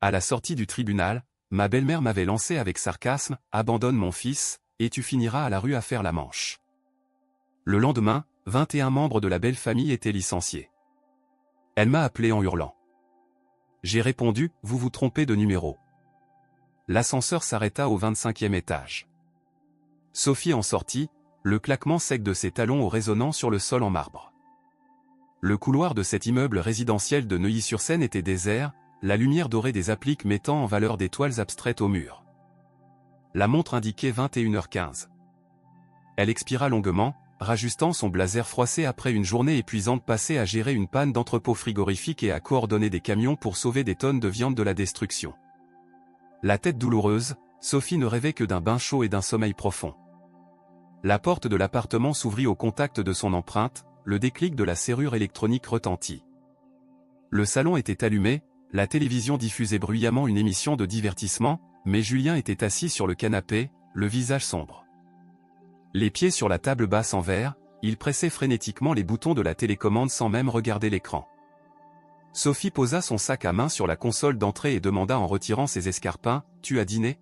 À la sortie du tribunal, ma belle-mère m'avait lancé avec sarcasme « Abandonne mon fils, et tu finiras à la rue à faire la manche ». Le lendemain, 21 membres de la belle famille étaient licenciés. Elle m'a appelé en hurlant. J'ai répondu « Vous vous trompez de numéro ». L'ascenseur s'arrêta au 25e étage. Sophie en sortit, le claquement sec de ses talons au résonnant sur le sol en marbre. Le couloir de cet immeuble résidentiel de Neuilly-sur-Seine était désert, la lumière dorée des appliques mettant en valeur des toiles abstraites au mur. La montre indiquait 21h15. Elle expira longuement, rajustant son blazer froissé après une journée épuisante passée à gérer une panne d'entrepôt frigorifique et à coordonner des camions pour sauver des tonnes de viande de la destruction. La tête douloureuse, Sophie ne rêvait que d'un bain chaud et d'un sommeil profond. La porte de l'appartement s'ouvrit au contact de son empreinte, le déclic de la serrure électronique retentit. Le salon était allumé, la télévision diffusait bruyamment une émission de divertissement, mais Julien était assis sur le canapé, le visage sombre. Les pieds sur la table basse en verre, il pressait frénétiquement les boutons de la télécommande sans même regarder l'écran. Sophie posa son sac à main sur la console d'entrée et demanda en retirant ses escarpins « Tu as dîné ?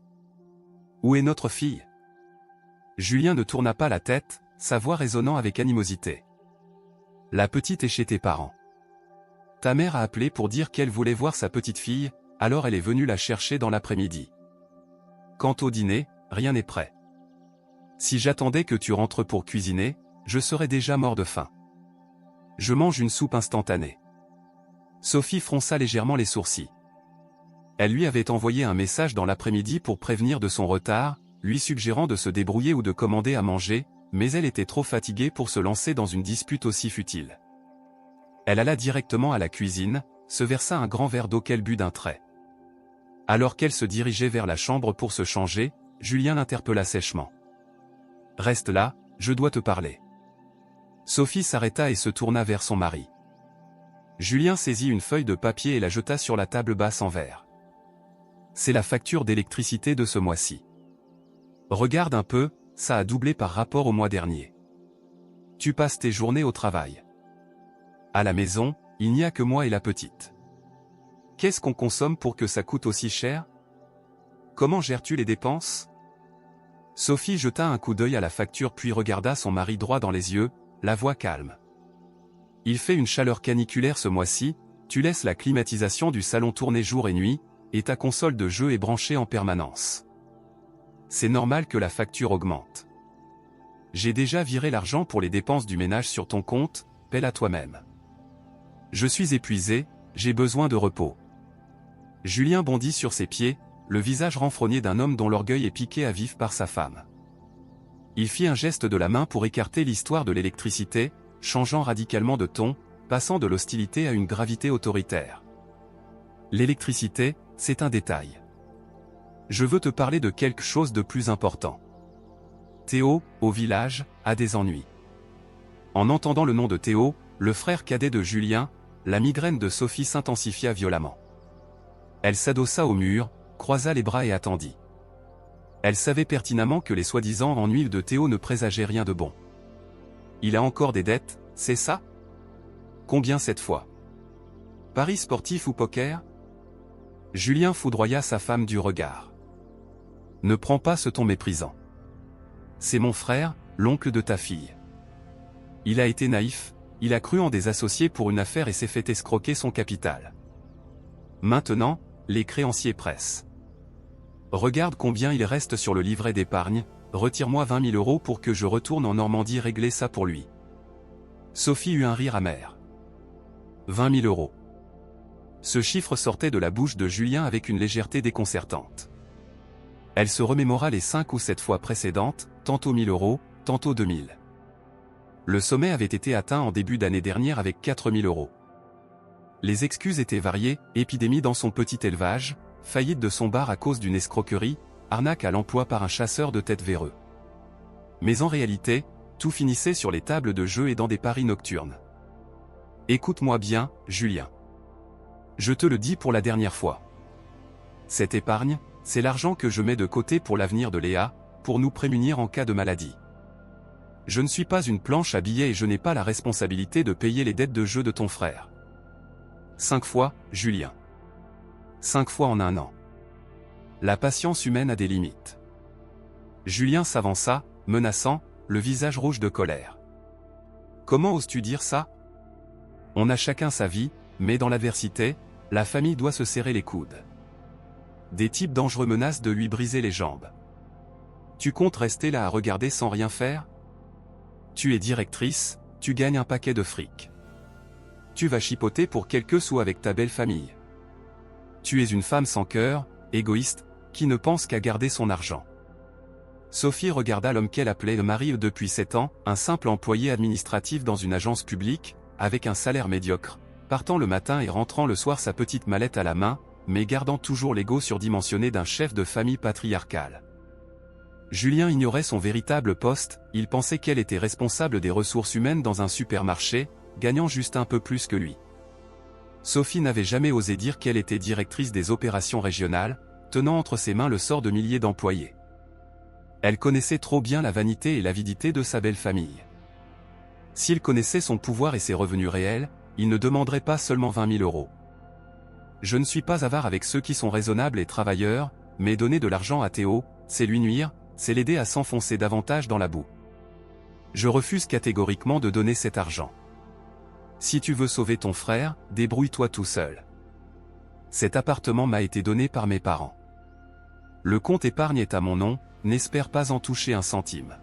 Où est notre fille ?» Julien ne tourna pas la tête, sa voix résonnant avec animosité. « La petite est chez tes parents. Ta mère a appelé pour dire qu'elle voulait voir sa petite fille, alors elle est venue la chercher dans l'après-midi. Quant au dîner, rien n'est prêt. Si j'attendais que tu rentres pour cuisiner, je serais déjà mort de faim. Je mange une soupe instantanée. » Sophie fronça légèrement les sourcils. Elle lui avait envoyé un message dans l'après-midi pour prévenir de son retard, lui suggérant de se débrouiller ou de commander à manger, mais elle était trop fatiguée pour se lancer dans une dispute aussi futile. Elle alla directement à la cuisine, se versa un grand verre d'eau qu'elle but d'un trait. Alors qu'elle se dirigeait vers la chambre pour se changer, Julien l'interpella sèchement. « Reste là, je dois te parler. » Sophie s'arrêta et se tourna vers son mari. Julien saisit une feuille de papier et la jeta sur la table basse en verre. « C'est la facture d'électricité de ce mois-ci. Regarde un peu, ça a doublé par rapport au mois dernier. Tu passes tes journées au travail. À la maison, il n'y a que moi et la petite. Qu'est-ce qu'on consomme pour que ça coûte aussi cher? Comment gères-tu les dépenses? » Sophie jeta un coup d'œil à la facture puis regarda son mari droit dans les yeux, la voix calme. « Il fait une chaleur caniculaire ce mois-ci, tu laisses la climatisation du salon tourner jour et nuit, et ta console de jeu est branchée en permanence. C'est normal que la facture augmente. J'ai déjà viré l'argent pour les dépenses du ménage sur ton compte, paie à toi-même. Je suis épuisé, j'ai besoin de repos. » Julien bondit sur ses pieds, le visage renfrogné d'un homme dont l'orgueil est piqué à vif par sa femme. Il fit un geste de la main pour écarter l'histoire de l'électricité, changeant radicalement de ton, passant de l'hostilité à une gravité autoritaire. « L'électricité, c'est un détail. Je veux te parler de quelque chose de plus important. Théo, au village, a des ennuis. » En entendant le nom de Théo, le frère cadet de Julien, la migraine de Sophie s'intensifia violemment. Elle s'adossa au mur, croisa les bras et attendit. Elle savait pertinemment que les soi-disant ennuis de Théo ne présageaient rien de bon. Il a encore des dettes, c'est ça? Combien cette fois? Paris sportif ou poker? Julien foudroya sa femme du regard. Ne prends pas ce ton méprisant. C'est mon frère, l'oncle de ta fille. Il a été naïf, il a cru en des associés pour une affaire et s'est fait escroquer son capital. Maintenant, les créanciers pressent. Regarde combien il reste sur le livret d'épargne, retire-moi 20 000 € pour que je retourne en Normandie régler ça pour lui. Sophie eut un rire amer. 20 000 €. Ce chiffre sortait de la bouche de Julien avec une légèreté déconcertante. Elle se remémora les 5 ou 7 fois précédentes, tantôt 1 000 €, tantôt 2 000. Le sommet avait été atteint en début d'année dernière avec 4 000 €. Les excuses étaient variées, épidémie dans son petit élevage, faillite de son bar à cause d'une escroquerie, arnaque à l'emploi par un chasseur de têtes véreux. Mais en réalité, tout finissait sur les tables de jeu et dans des paris nocturnes. Écoute-moi bien, Julien. Je te le dis pour la dernière fois. Cette épargne, c'est l'argent que je mets de côté pour l'avenir de Léa, pour nous prémunir en cas de maladie. Je ne suis pas une planche à billets et je n'ai pas la responsabilité de payer les dettes de jeu de ton frère. 5 fois, Julien. 5 fois en un an. La patience humaine a des limites. Julien s'avança, menaçant, le visage rouge de colère. Comment oses-tu dire ça? On a chacun sa vie, mais dans l'adversité, la famille doit se serrer les coudes. Des types dangereux menacent de lui briser les jambes. Tu comptes rester là à regarder sans rien faire? Tu es directrice, tu gagnes un paquet de fric. Tu vas chipoter pour quelques sous avec ta belle famille. Tu es une femme sans cœur, égoïste, qui ne pense qu'à garder son argent. Sophie regarda l'homme qu'elle appelait le mari depuis 7 ans, un simple employé administratif dans une agence publique, avec un salaire médiocre, partant le matin et rentrant le soir sa petite mallette à la main, mais gardant toujours l'ego surdimensionné d'un chef de famille patriarcal. Julien ignorait son véritable poste, il pensait qu'elle était responsable des ressources humaines dans un supermarché, gagnant juste un peu plus que lui. Sophie n'avait jamais osé dire qu'elle était directrice des opérations régionales, tenant entre ses mains le sort de milliers d'employés. Elle connaissait trop bien la vanité et l'avidité de sa belle famille. S'il connaissait son pouvoir et ses revenus réels, il ne demanderait pas seulement 20 000 euros. Je ne suis pas avare avec ceux qui sont raisonnables et travailleurs, mais donner de l'argent à Théo, c'est lui nuire, c'est l'aider à s'enfoncer davantage dans la boue. Je refuse catégoriquement de donner cet argent. Si tu veux sauver ton frère, débrouille-toi tout seul. Cet appartement m'a été donné par mes parents. Le compte épargne est à mon nom, n'espère pas en toucher un centime.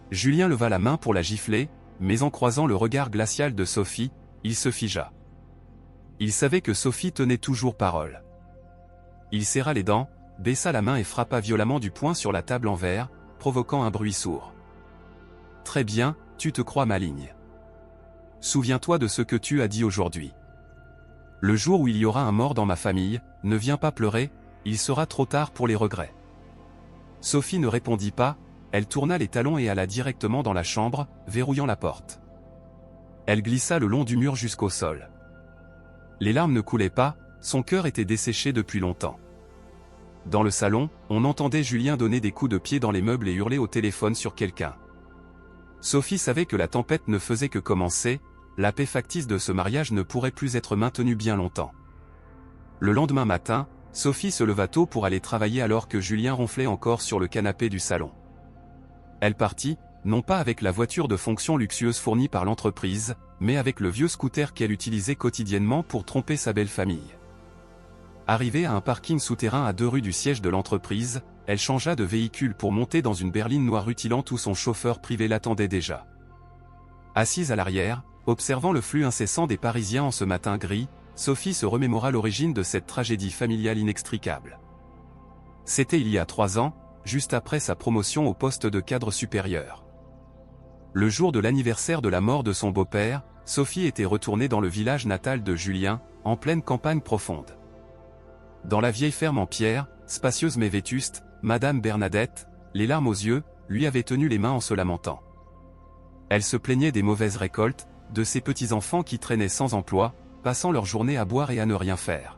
Julien leva la main pour la gifler, mais en croisant le regard glacial de Sophie, il se figea. Il savait que Sophie tenait toujours parole. Il serra les dents, baissa la main et frappa violemment du poing sur la table en verre, provoquant un bruit sourd. « Très bien, tu te crois maligne. Souviens-toi de ce que tu as dit aujourd'hui. Le jour où il y aura un mort dans ma famille, ne viens pas pleurer, il sera trop tard pour les regrets. » Sophie ne répondit pas, elle tourna les talons et alla directement dans la chambre, verrouillant la porte. Elle glissa le long du mur jusqu'au sol. Les larmes ne coulaient pas, son cœur était desséché depuis longtemps. Dans le salon, on entendait Julien donner des coups de pied dans les meubles et hurler au téléphone sur quelqu'un. Sophie savait que la tempête ne faisait que commencer, la paix factice de ce mariage ne pourrait plus être maintenue bien longtemps. Le lendemain matin, Sophie se leva tôt pour aller travailler alors que Julien ronflait encore sur le canapé du salon. Elle partit, non pas avec la voiture de fonction luxueuse fournie par l'entreprise, mais avec le vieux scooter qu'elle utilisait quotidiennement pour tromper sa belle famille. Arrivée à un parking souterrain à 2 rues du siège de l'entreprise, elle changea de véhicule pour monter dans une berline noire rutilante où son chauffeur privé l'attendait déjà. Assise à l'arrière, observant le flux incessant des Parisiens en ce matin gris, Sophie se remémora l'origine de cette tragédie familiale inextricable. C'était il y a 3 ans, juste après sa promotion au poste de cadre supérieur. Le jour de l'anniversaire de la mort de son beau-père, Sophie était retournée dans le village natal de Julien, en pleine campagne profonde. Dans la vieille ferme en pierre, spacieuse mais vétuste, Madame Bernadette, les larmes aux yeux, lui avait tenu les mains en se lamentant. Elle se plaignait des mauvaises récoltes, de ses petits-enfants qui traînaient sans emploi, passant leur journée à boire et à ne rien faire.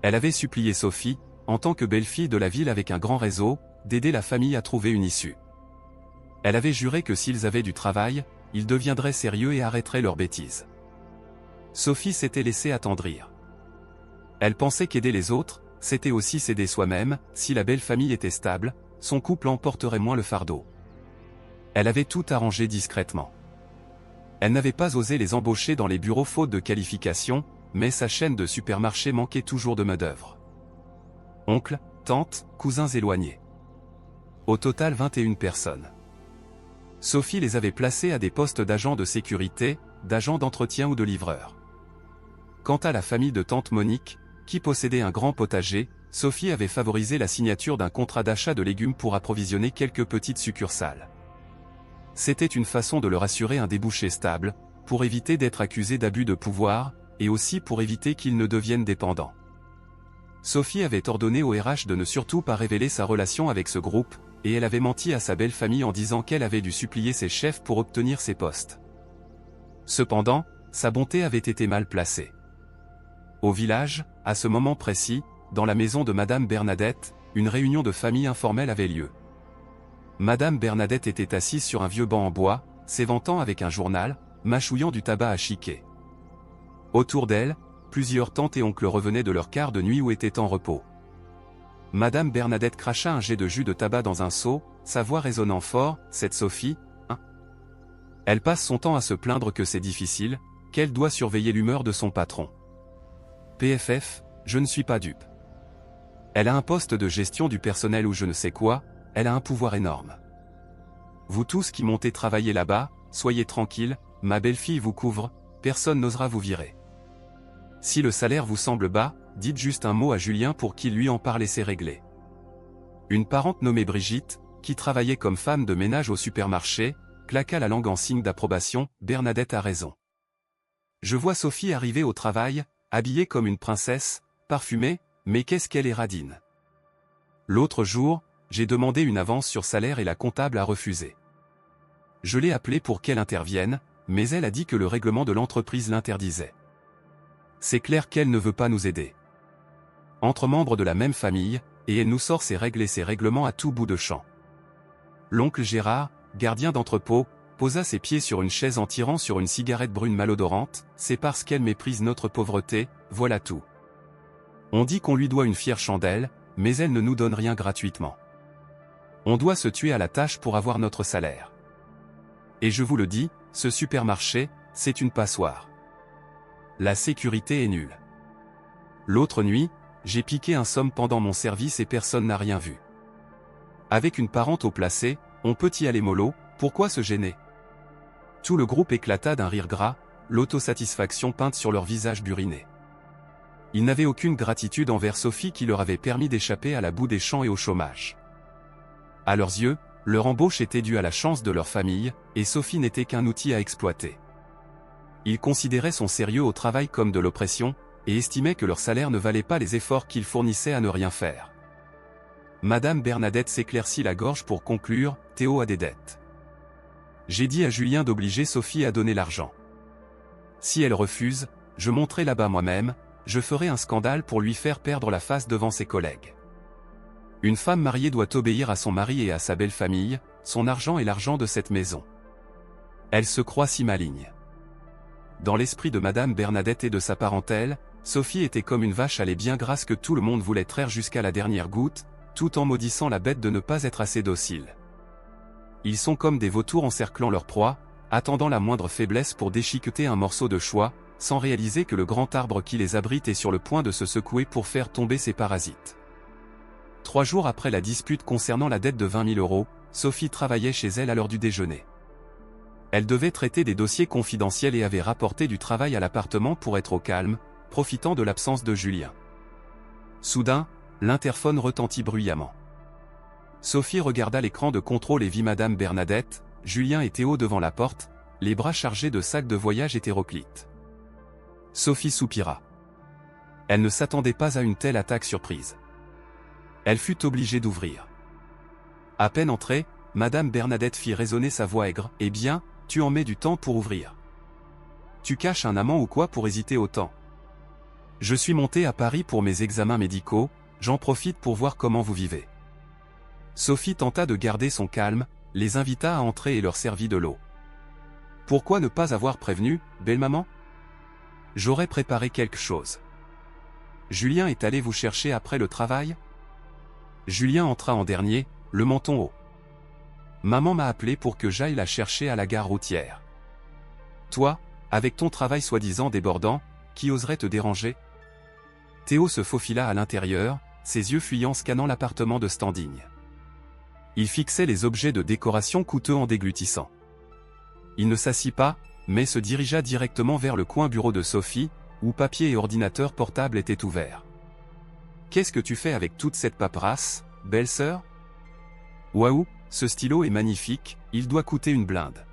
Elle avait supplié Sophie, en tant que belle-fille de la ville avec un grand réseau, d'aider la famille à trouver une issue. Elle avait juré que s'ils avaient du travail, ils deviendraient sérieux et arrêteraient leurs bêtises. Sophie s'était laissée attendrir. Elle pensait qu'aider les autres, c'était aussi s'aider soi-même, si la belle famille était stable, son couple en porterait moins le fardeau. Elle avait tout arrangé discrètement. Elle n'avait pas osé les embaucher dans les bureaux faute de qualification, mais sa chaîne de supermarchés manquait toujours de main-d'œuvre. Oncles, tantes, cousins éloignés. Au total 21 personnes. Sophie les avait placés à des postes d'agents de sécurité, d'agents d'entretien ou de livreurs. Quant à la famille de tante Monique, qui possédait un grand potager, Sophie avait favorisé la signature d'un contrat d'achat de légumes pour approvisionner quelques petites succursales. C'était une façon de leur assurer un débouché stable, pour éviter d'être accusés d'abus de pouvoir, et aussi pour éviter qu'ils ne deviennent dépendants. Sophie avait ordonné au RH de ne surtout pas révéler sa relation avec ce groupe, et elle avait menti à sa belle famille en disant qu'elle avait dû supplier ses chefs pour obtenir ces postes. Cependant, sa bonté avait été mal placée. Au village, à ce moment précis, dans la maison de Madame Bernadette, une réunion de famille informelle avait lieu. Madame Bernadette était assise sur un vieux banc en bois, s'éventant avec un journal, mâchouillant du tabac à chiquer. Autour d'elle, plusieurs tantes et oncles revenaient de leur quart de nuit ou étaient en repos. Madame Bernadette cracha un jet de jus de tabac dans un seau, sa voix résonnant fort, « Cette Sophie, hein ?» Elle passe son temps à se plaindre que c'est difficile, qu'elle doit surveiller l'humeur de son patron. PFF, je ne suis pas dupe. Elle a un poste de gestion du personnel ou je ne sais quoi, elle a un pouvoir énorme. Vous tous qui montez travailler là-bas, soyez tranquilles, ma belle-fille vous couvre, personne n'osera vous virer. Si le salaire vous semble bas, dites juste un mot à Julien pour qu'il lui en parle et c'est réglé. Une parente nommée Brigitte, qui travaillait comme femme de ménage au supermarché, claqua la langue en signe d'approbation, Bernadette a raison. Je vois Sophie arriver au travail, habillée comme une princesse, parfumée, mais qu'est-ce qu'elle est radine. L'autre jour, j'ai demandé une avance sur salaire et la comptable a refusé. Je l'ai appelée pour qu'elle intervienne, mais elle a dit que le règlement de l'entreprise l'interdisait. C'est clair qu'elle ne veut pas nous aider. Entre membres de la même famille, et elle nous sort ses règles et ses règlements à tout bout de champ. L'oncle Gérard, gardien d'entrepôt, posa ses pieds sur une chaise en tirant sur une cigarette brune malodorante, c'est parce qu'elle méprise notre pauvreté, voilà tout. On dit qu'on lui doit une fière chandelle, mais elle ne nous donne rien gratuitement. On doit se tuer à la tâche pour avoir notre salaire. Et je vous le dis, ce supermarché, c'est une passoire. La sécurité est nulle. L'autre nuit, j'ai piqué un somme pendant mon service et personne n'a rien vu. Avec une parente au placé, on peut y aller mollo, pourquoi se gêner? Tout le groupe éclata d'un rire gras, l'autosatisfaction peinte sur leur visage buriné. Ils n'avaient aucune gratitude envers Sophie qui leur avait permis d'échapper à la boue des champs et au chômage. À leurs yeux, leur embauche était due à la chance de leur famille, et Sophie n'était qu'un outil à exploiter. Ils considéraient son sérieux au travail comme de l'oppression, et estimaient que leur salaire ne valait pas les efforts qu'ils fournissaient à ne rien faire. Madame Bernadette s'éclaircit la gorge pour conclure, Théo a des dettes. J'ai dit à Julien d'obliger Sophie à donner l'argent. Si elle refuse, je monterai là-bas moi-même, je ferai un scandale pour lui faire perdre la face devant ses collègues. Une femme mariée doit obéir à son mari et à sa belle famille, son argent est l'argent de cette maison. Elle se croit si maligne. Dans l'esprit de Madame Bernadette et de sa parentèle, Sophie était comme une vache à lait bien grasse que tout le monde voulait traire jusqu'à la dernière goutte, tout en maudissant la bête de ne pas être assez docile. Ils sont comme des vautours encerclant leur proie, attendant la moindre faiblesse pour déchiqueter un morceau de choix, sans réaliser que le grand arbre qui les abrite est sur le point de se secouer pour faire tomber ses parasites. 3 jours après la dispute concernant la dette de 20 000 €, Sophie travaillait chez elle à l'heure du déjeuner. Elle devait traiter des dossiers confidentiels et avait rapporté du travail à l'appartement pour être au calme, profitant de l'absence de Julien. Soudain, l'interphone retentit bruyamment. Sophie regarda l'écran de contrôle et vit Madame Bernadette, Julien et Théo devant la porte, les bras chargés de sacs de voyage hétéroclites. Sophie soupira. Elle ne s'attendait pas à une telle attaque surprise. Elle fut obligée d'ouvrir. À peine entrée, Madame Bernadette fit résonner sa voix aigre. « Eh bien, tu en mets du temps pour ouvrir. Tu caches un amant ou quoi pour hésiter autant? Je suis montée à Paris pour mes examens médicaux, j'en profite pour voir comment vous vivez. » Sophie tenta de garder son calme, les invita à entrer et leur servit de l'eau. « Pourquoi ne pas avoir prévenu, belle maman? J'aurais préparé quelque chose. Julien est allé vous chercher après le travail? » Julien entra en dernier, le menton haut. Maman m'a appelé pour que j'aille la chercher à la gare routière. Toi, avec ton travail soi-disant débordant, qui oserait te déranger? Théo se faufila à l'intérieur, ses yeux fuyants scannant l'appartement de Standing. Il fixait les objets de décoration coûteux en déglutissant. Il ne s'assit pas, mais se dirigea directement vers le coin bureau de Sophie, où papier et ordinateur portable étaient ouverts. « Qu'est-ce que tu fais avec toute cette paperasse, belle-sœur? Waouh, ce stylo est magnifique, il doit coûter une blinde. »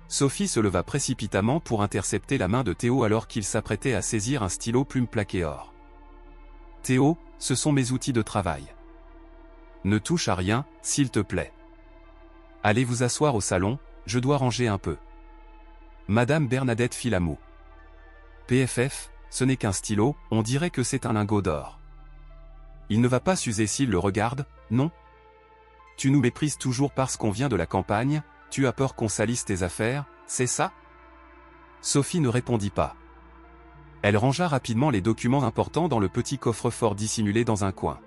Sophie se leva précipitamment pour intercepter la main de Théo alors qu'il s'apprêtait à saisir un stylo plume plaqué or. « Théo, ce sont mes outils de travail. Ne touche à rien, s'il te plaît. Allez vous asseoir au salon, je dois ranger un peu. » Madame Bernadette fit la moue. « PFF, ce n'est qu'un stylo, on dirait que c'est un lingot d'or. Il ne va pas s'user s'il le regarde, non? Tu nous méprises toujours parce qu'on vient de la campagne, tu as peur qu'on salisse tes affaires, c'est ça? » Sophie ne répondit pas. Elle rangea rapidement les documents importants dans le petit coffre-fort dissimulé dans un coin.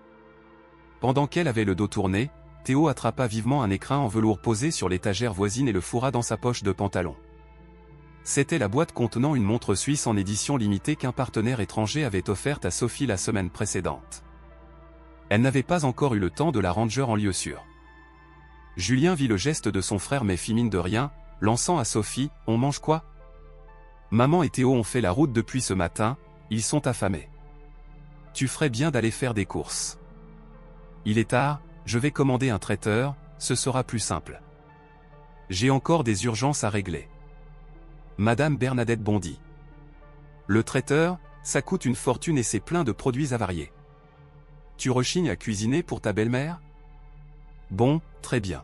Pendant qu'elle avait le dos tourné, Théo attrapa vivement un écrin en velours posé sur l'étagère voisine et le fourra dans sa poche de pantalon. C'était la boîte contenant une montre suisse en édition limitée qu'un partenaire étranger avait offerte à Sophie la semaine précédente. Elle n'avait pas encore eu le temps de la ranger en lieu sûr. Julien vit le geste de son frère mais fit mine de rien, lançant à Sophie « On mange quoi ?» Maman et Théo ont fait la route depuis ce matin, ils sont affamés. Tu ferais bien d'aller faire des courses. Il est tard, je vais commander un traiteur, ce sera plus simple. J'ai encore des urgences à régler. Madame Bernadette bondit. Le traiteur, ça coûte une fortune et c'est plein de produits avariés. Tu rechignes à cuisiner pour ta belle-mère? Bon, très bien.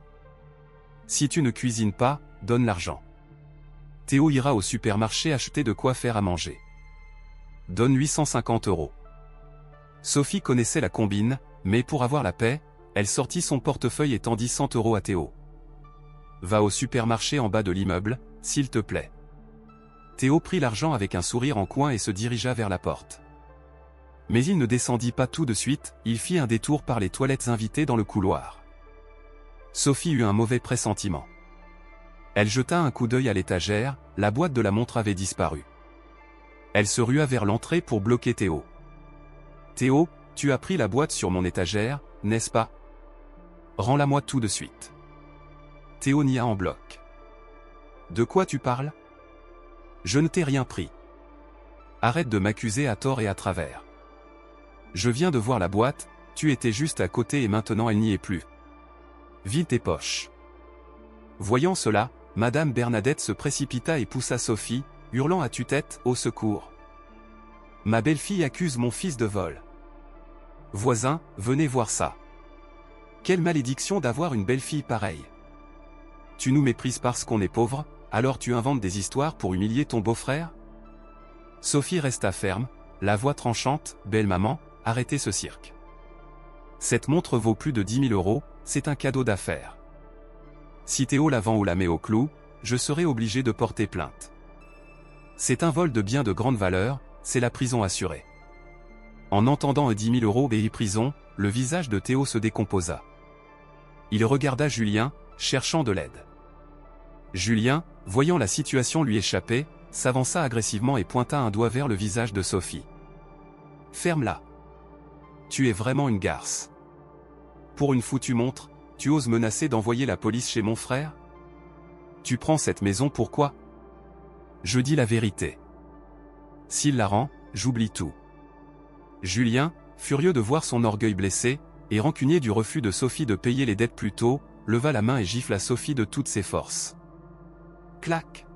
Si tu ne cuisines pas, donne l'argent. Théo ira au supermarché acheter de quoi faire à manger. Donne 850 €. Sophie connaissait la combine, mais pour avoir la paix, elle sortit son portefeuille et tendit 100 € à Théo. Va au supermarché en bas de l'immeuble, s'il te plaît. Théo prit l'argent avec un sourire en coin et se dirigea vers la porte. Mais il ne descendit pas tout de suite, il fit un détour par les toilettes invitées dans le couloir. Sophie eut un mauvais pressentiment. Elle jeta un coup d'œil à l'étagère, la boîte de la montre avait disparu. Elle se rua vers l'entrée pour bloquer Théo. Théo, tu as pris la boîte sur mon étagère, n'est-ce pas? Rends-la-moi tout de suite. Théo nia en bloc. De quoi tu parles? Je ne t'ai rien pris. Arrête de m'accuser à tort et à travers. Je viens de voir la boîte, tu étais juste à côté et maintenant elle n'y est plus. Vide tes poches. Voyant cela, Madame Bernadette se précipita et poussa Sophie, hurlant à tue-tête, au secours. Ma belle-fille accuse mon fils de vol. Voisin, venez voir ça. Quelle malédiction d'avoir une belle-fille pareille. Tu nous méprises parce qu'on est pauvre, alors tu inventes des histoires pour humilier ton beau-frère? Sophie resta ferme, la voix tranchante, belle maman, arrêtez ce cirque. Cette montre vaut plus de 10 000 €, c'est un cadeau d'affaires. Si Théo la vend ou la met au clou, je serai obligé de porter plainte. C'est un vol de biens de grande valeur, c'est la prison assurée. En entendant 10 000 € et prison, le visage de Théo se décomposa. Il regarda Julien, cherchant de l'aide. Julien, voyant la situation lui échapper, s'avança agressivement et pointa un doigt vers le visage de Sophie. « Ferme-la. Tu es vraiment une garce. Pour une foutue montre, tu oses menacer d'envoyer la police chez mon frère? Tu prends cette maison pourquoi? Je dis la vérité. S'il la rend, j'oublie tout. » Julien, furieux de voir son orgueil blessé, et rancunier du refus de Sophie de payer les dettes plus tôt, leva la main et gifla Sophie de toutes ses forces. Clac!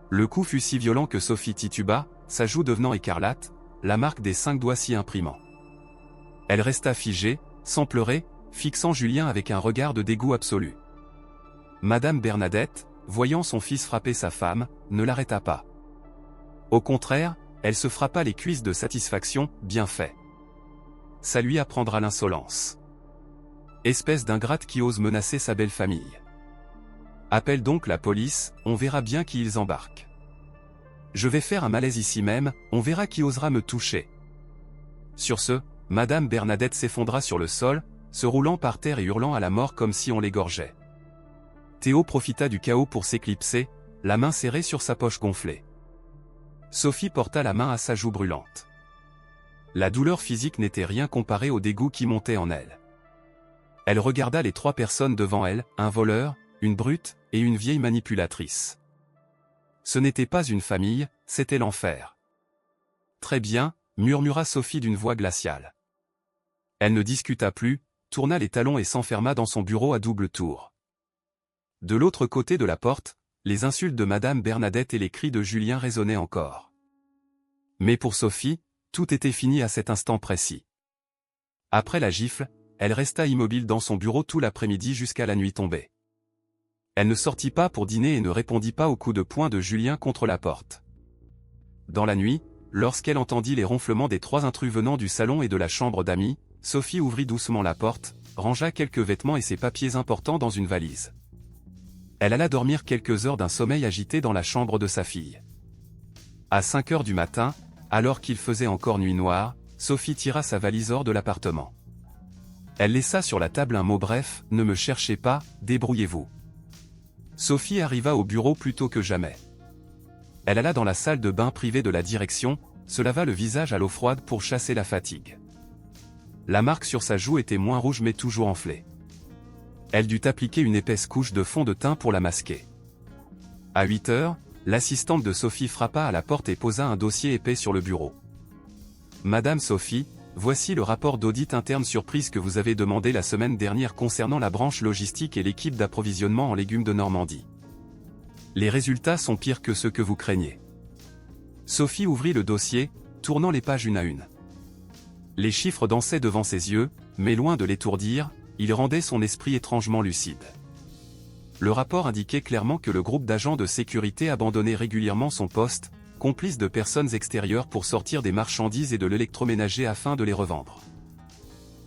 Le coup fut si violent que Sophie tituba, sa joue devenant écarlate, la marque des 5 doigts s'y imprimant. Elle resta figée, sans pleurer, fixant Julien avec un regard de dégoût absolu. Madame Bernadette, voyant son fils frapper sa femme, ne l'arrêta pas. Au contraire, elle se frappa les cuisses de satisfaction, bien fait. Ça lui apprendra l'insolence. Espèce d'ingrate qui ose menacer sa belle famille. Appelle donc la police, on verra bien qui ils embarquent. Je vais faire un malaise ici même, on verra qui osera me toucher. Sur ce, Madame Bernadette s'effondra sur le sol, se roulant par terre et hurlant à la mort comme si on l'égorgeait. Théo profita du chaos pour s'éclipser, la main serrée sur sa poche gonflée. Sophie porta la main à sa joue brûlante. La douleur physique n'était rien comparée au dégoût qui montait en elle. Elle regarda les 3 personnes devant elle, un voleur, une brute, et une vieille manipulatrice. Ce n'était pas une famille, c'était l'enfer. Très bien, murmura Sophie d'une voix glaciale. Elle ne discuta plus, tourna les talons et s'enferma dans son bureau à double tour. De l'autre côté de la porte, les insultes de Madame Bernadette et les cris de Julien résonnaient encore. Mais pour Sophie, tout était fini à cet instant précis. Après la gifle, elle resta immobile dans son bureau tout l'après-midi jusqu'à la nuit tombée. Elle ne sortit pas pour dîner et ne répondit pas aux coups de poing de Julien contre la porte. Dans la nuit, lorsqu'elle entendit les ronflements des 3 intrus venant du salon et de la chambre d'amis, Sophie ouvrit doucement la porte, rangea quelques vêtements et ses papiers importants dans une valise. Elle alla dormir quelques heures d'un sommeil agité dans la chambre de sa fille. À 5 heures du matin, alors qu'il faisait encore nuit noire, Sophie tira sa valise hors de l'appartement. Elle laissa sur la table un mot bref, « Ne me cherchez pas, débrouillez-vous ». Sophie arriva au bureau plus tôt que jamais. Elle alla dans la salle de bain privée de la direction, se lava le visage à l'eau froide pour chasser la fatigue. La marque sur sa joue était moins rouge mais toujours enflée. Elle dut appliquer une épaisse couche de fond de teint pour la masquer. À 8 heures, l'assistante de Sophie frappa à la porte et posa un dossier épais sur le bureau. « Madame Sophie, voici le rapport d'audit interne surprise que vous avez demandé la semaine dernière concernant la branche logistique et l'équipe d'approvisionnement en légumes de Normandie. Les résultats sont pires que ceux que vous craignez. » Sophie ouvrit le dossier, tournant les pages une à une. Les chiffres dansaient devant ses yeux, mais loin de l'étourdir, ils rendaient son esprit étrangement lucide. Le rapport indiquait clairement que le groupe d'agents de sécurité abandonnait régulièrement son poste, complice de personnes extérieures pour sortir des marchandises et de l'électroménager afin de les revendre.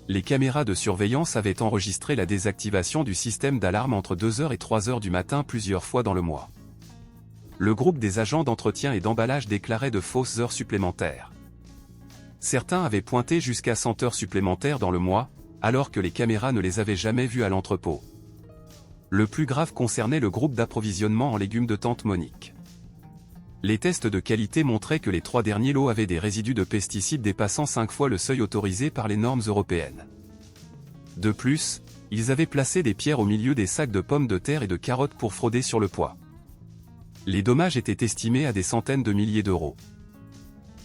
Les caméras de surveillance avaient enregistré la désactivation du système d'alarme entre 2h et 3h du matin plusieurs fois dans le mois. Le groupe des agents d'entretien et d'emballage déclarait de fausses heures supplémentaires. Certains avaient pointé jusqu'à 100 heures supplémentaires dans le mois, alors que les caméras ne les avaient jamais vus à l'entrepôt. Le plus grave concernait le groupe d'approvisionnement en légumes de Tante Monique. Les tests de qualité montraient que les 3 derniers lots avaient des résidus de pesticides dépassant 5 fois le seuil autorisé par les normes européennes. De plus, ils avaient placé des pierres au milieu des sacs de pommes de terre et de carottes pour frauder sur le poids. Les dommages étaient estimés à des centaines de milliers d'euros.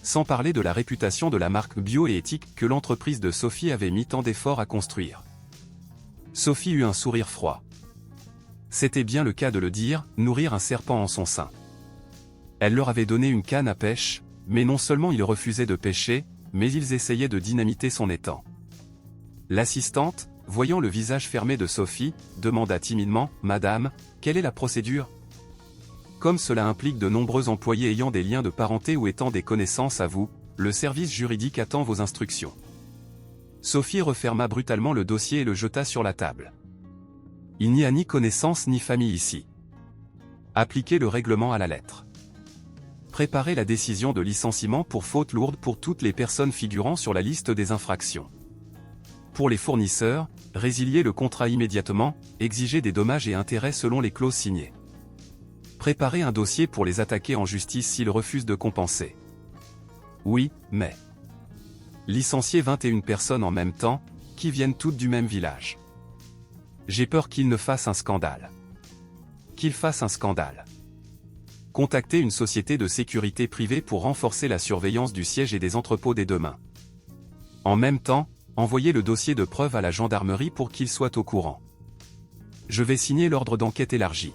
Sans parler de la réputation de la marque bio et éthique que l'entreprise de Sophie avait mis tant d'efforts à construire. Sophie eut un sourire froid. C'était bien le cas de le dire, nourrir un serpent en son sein. Elle leur avait donné une canne à pêche, mais non seulement ils refusaient de pêcher, mais ils essayaient de dynamiter son étang. L'assistante, voyant le visage fermé de Sophie, demanda timidement, « Madame, quelle est la procédure ? Comme cela implique de nombreux employés ayant des liens de parenté ou étant des connaissances à vous, le service juridique attend vos instructions. » Sophie referma brutalement le dossier et le jeta sur la table. « Il n'y a ni connaissance ni famille ici. Appliquez le règlement à la lettre. Préparez la décision de licenciement pour faute lourde pour toutes les personnes figurant sur la liste des infractions. Pour les fournisseurs, résiliez le contrat immédiatement, exigez des dommages et intérêts selon les clauses signées. Préparez un dossier pour les attaquer en justice s'ils refusent de compenser. Oui, mais... Licencier 21 personnes en même temps, qui viennent toutes du même village. J'ai peur qu'ils ne fassent un scandale. Qu'ils fassent un scandale. Contactez une société de sécurité privée pour renforcer la surveillance du siège et des entrepôts des deux mains. En même temps, envoyez le dossier de preuve à la gendarmerie pour qu'ils soient au courant. Je vais signer l'ordre d'enquête élargi.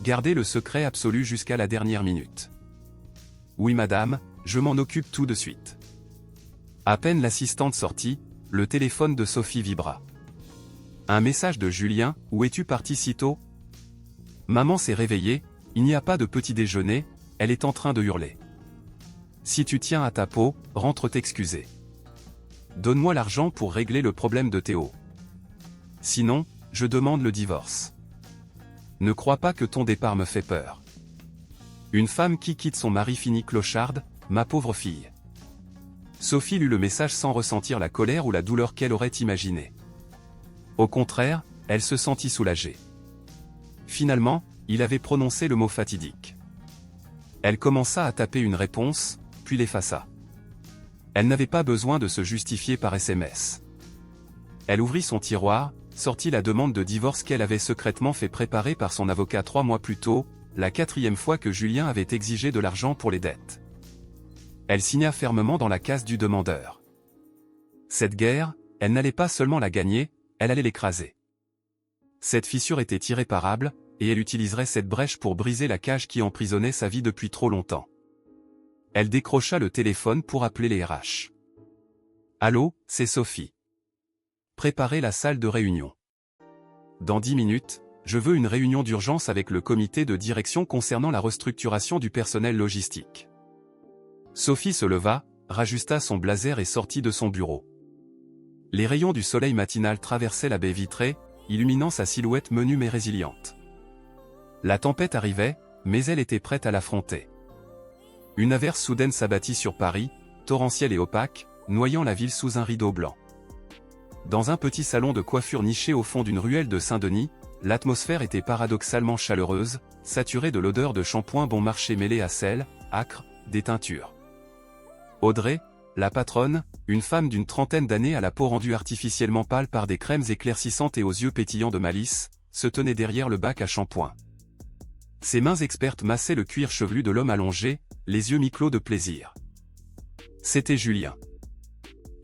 Gardez le secret absolu jusqu'à la dernière minute. Oui madame, je m'en occupe tout de suite. À peine l'assistante sortit, le téléphone de Sophie vibra. Un message de Julien, « Où es-tu parti si tôt ? Maman s'est réveillée, il n'y a pas de petit déjeuner, elle est en train de hurler. Si tu tiens à ta peau, rentre t'excuser. Donne-moi l'argent pour régler le problème de Théo. Sinon, je demande le divorce. Ne crois pas que ton départ me fait peur. Une femme qui quitte son mari finit clocharde, ma pauvre fille. » Sophie lut le message sans ressentir la colère ou la douleur qu'elle aurait imaginée. Au contraire, elle se sentit soulagée. Finalement, il avait prononcé le mot fatidique. Elle commença à taper une réponse, puis l'effaça. Elle n'avait pas besoin de se justifier par SMS. Elle ouvrit son tiroir, sortit la demande de divorce qu'elle avait secrètement fait préparer par son avocat 3 mois plus tôt, la 4e fois que Julien avait exigé de l'argent pour les dettes. Elle signa fermement dans la case du demandeur. Cette guerre, elle n'allait pas seulement la gagner, elle allait l'écraser. Cette fissure était irréparable, et elle utiliserait cette brèche pour briser la cage qui emprisonnait sa vie depuis trop longtemps. Elle décrocha le téléphone pour appeler les RH. « Allô, c'est Sophie. Préparez la salle de réunion. Dans 10 minutes, je veux une réunion d'urgence avec le comité de direction concernant la restructuration du personnel logistique. » Sophie se leva, rajusta son blazer et sortit de son bureau. Les rayons du soleil matinal traversaient la baie vitrée, illuminant sa silhouette menue mais résiliente. La tempête arrivait, mais elle était prête à l'affronter. Une averse soudaine s'abattit sur Paris, torrentielle et opaque, noyant la ville sous un rideau blanc. Dans un petit salon de coiffure niché au fond d'une ruelle de Saint-Denis, l'atmosphère était paradoxalement chaleureuse, saturée de l'odeur de shampoing bon marché mêlée à sel, âcre, des teintures. Audrey, la patronne, une femme d'une trentaine d'années à la peau rendue artificiellement pâle par des crèmes éclaircissantes et aux yeux pétillants de malice, se tenait derrière le bac à shampoing. Ses mains expertes massaient le cuir chevelu de l'homme allongé, les yeux mi-clos de plaisir. C'était Julien.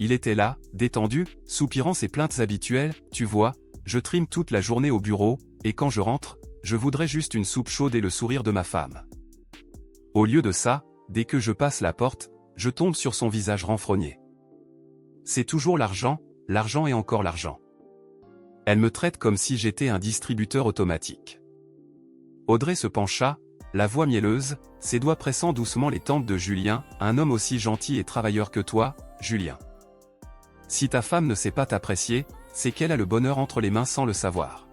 Il était là, détendu, soupirant ses plaintes habituelles, « Tu vois, je trime toute la journée au bureau, et quand je rentre, je voudrais juste une soupe chaude et le sourire de ma femme. » Au lieu de ça, dès que je passe la porte, je tombe sur son visage renfrogné. C'est toujours l'argent et encore l'argent. Elle me traite comme si j'étais un distributeur automatique. Audrey se pencha, la voix mielleuse, ses doigts pressant doucement les tempes de Julien, un homme aussi gentil et travailleur que toi, Julien. Si ta femme ne sait pas t'apprécier, c'est qu'elle a le bonheur entre les mains sans le savoir.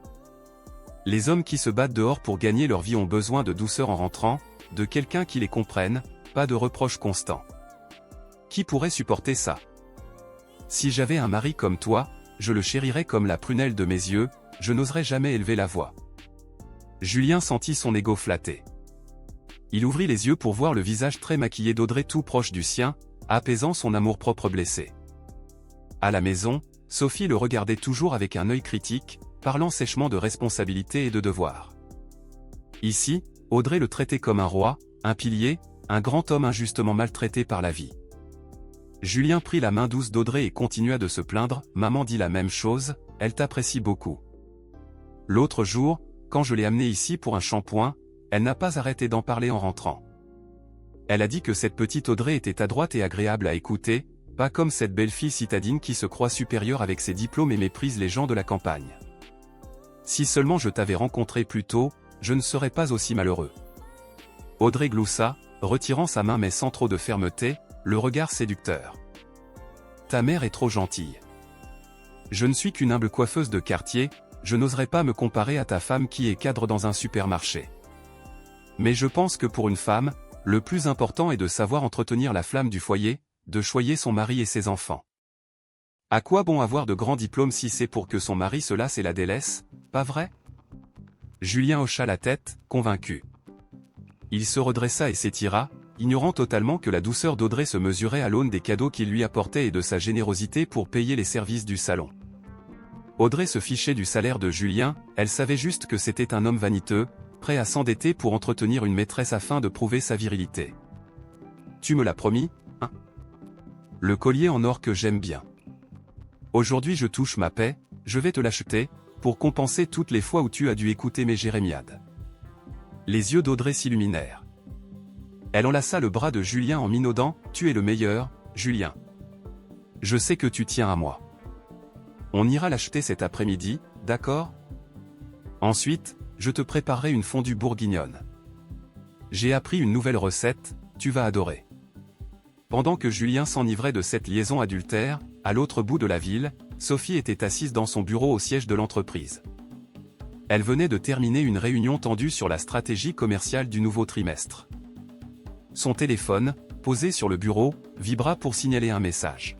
Les hommes qui se battent dehors pour gagner leur vie ont besoin de douceur en rentrant, de quelqu'un qui les comprenne, pas de reproches constants. Qui pourrait supporter ça? Si j'avais un mari comme toi, je le chérirais comme la prunelle de mes yeux, je n'oserais jamais élever la voix. Julien sentit son ego flatté. Il ouvrit les yeux pour voir le visage très maquillé d'Audrey tout proche du sien, apaisant son amour-propre blessé. À la maison, Sophie le regardait toujours avec un œil critique, parlant sèchement de responsabilité et de devoir. Ici, Audrey le traitait comme un roi, un pilier, un grand homme injustement maltraité par la vie. Julien prit la main douce d'Audrey et continua de se plaindre, « Maman dit la même chose, elle t'apprécie beaucoup. L'autre jour, quand je l'ai amenée ici pour un shampoing, elle n'a pas arrêté d'en parler en rentrant. Elle a dit que cette petite Audrey était adroite et agréable à écouter, pas comme cette belle fille citadine qui se croit supérieure avec ses diplômes et méprise les gens de la campagne. Si seulement je t'avais rencontré plus tôt, je ne serais pas aussi malheureux. » Audrey gloussa, retirant sa main mais sans trop de fermeté, le regard séducteur. « Ta mère est trop gentille. Je ne suis qu'une humble coiffeuse de quartier, je n'oserais pas me comparer à ta femme qui est cadre dans un supermarché. Mais je pense que pour une femme, le plus important est de savoir entretenir la flamme du foyer, de choyer son mari et ses enfants. À quoi bon avoir de grands diplômes si c'est pour que son mari se lasse et la délaisse, pas vrai? » Julien hocha la tête, convaincu. Il se redressa et s'étira, ignorant totalement que la douceur d'Audrey se mesurait à l'aune des cadeaux qu'il lui apportait et de sa générosité pour payer les services du salon. Audrey se fichait du salaire de Julien, elle savait juste que c'était un homme vaniteux, prêt à s'endetter pour entretenir une maîtresse afin de prouver sa virilité. « Tu me l'as promis, hein? Le collier en or que j'aime bien. Aujourd'hui je touche ma paie, je vais te l'acheter, pour compenser toutes les fois où tu as dû écouter mes jérémiades. » Les yeux d'Audrey s'illuminèrent. Elle enlaça le bras de Julien en minaudant, « Tu es le meilleur, Julien. Je sais que tu tiens à moi. On ira l'acheter cet après-midi, d'accord? Ensuite, je te préparerai une fondue bourguignonne. J'ai appris une nouvelle recette, tu vas adorer. » Pendant que Julien s'enivrait de cette liaison adultère, à l'autre bout de la ville, Sophie était assise dans son bureau au siège de l'entreprise. Elle venait de terminer une réunion tendue sur la stratégie commerciale du nouveau trimestre. Son téléphone, posé sur le bureau, vibra pour signaler un message.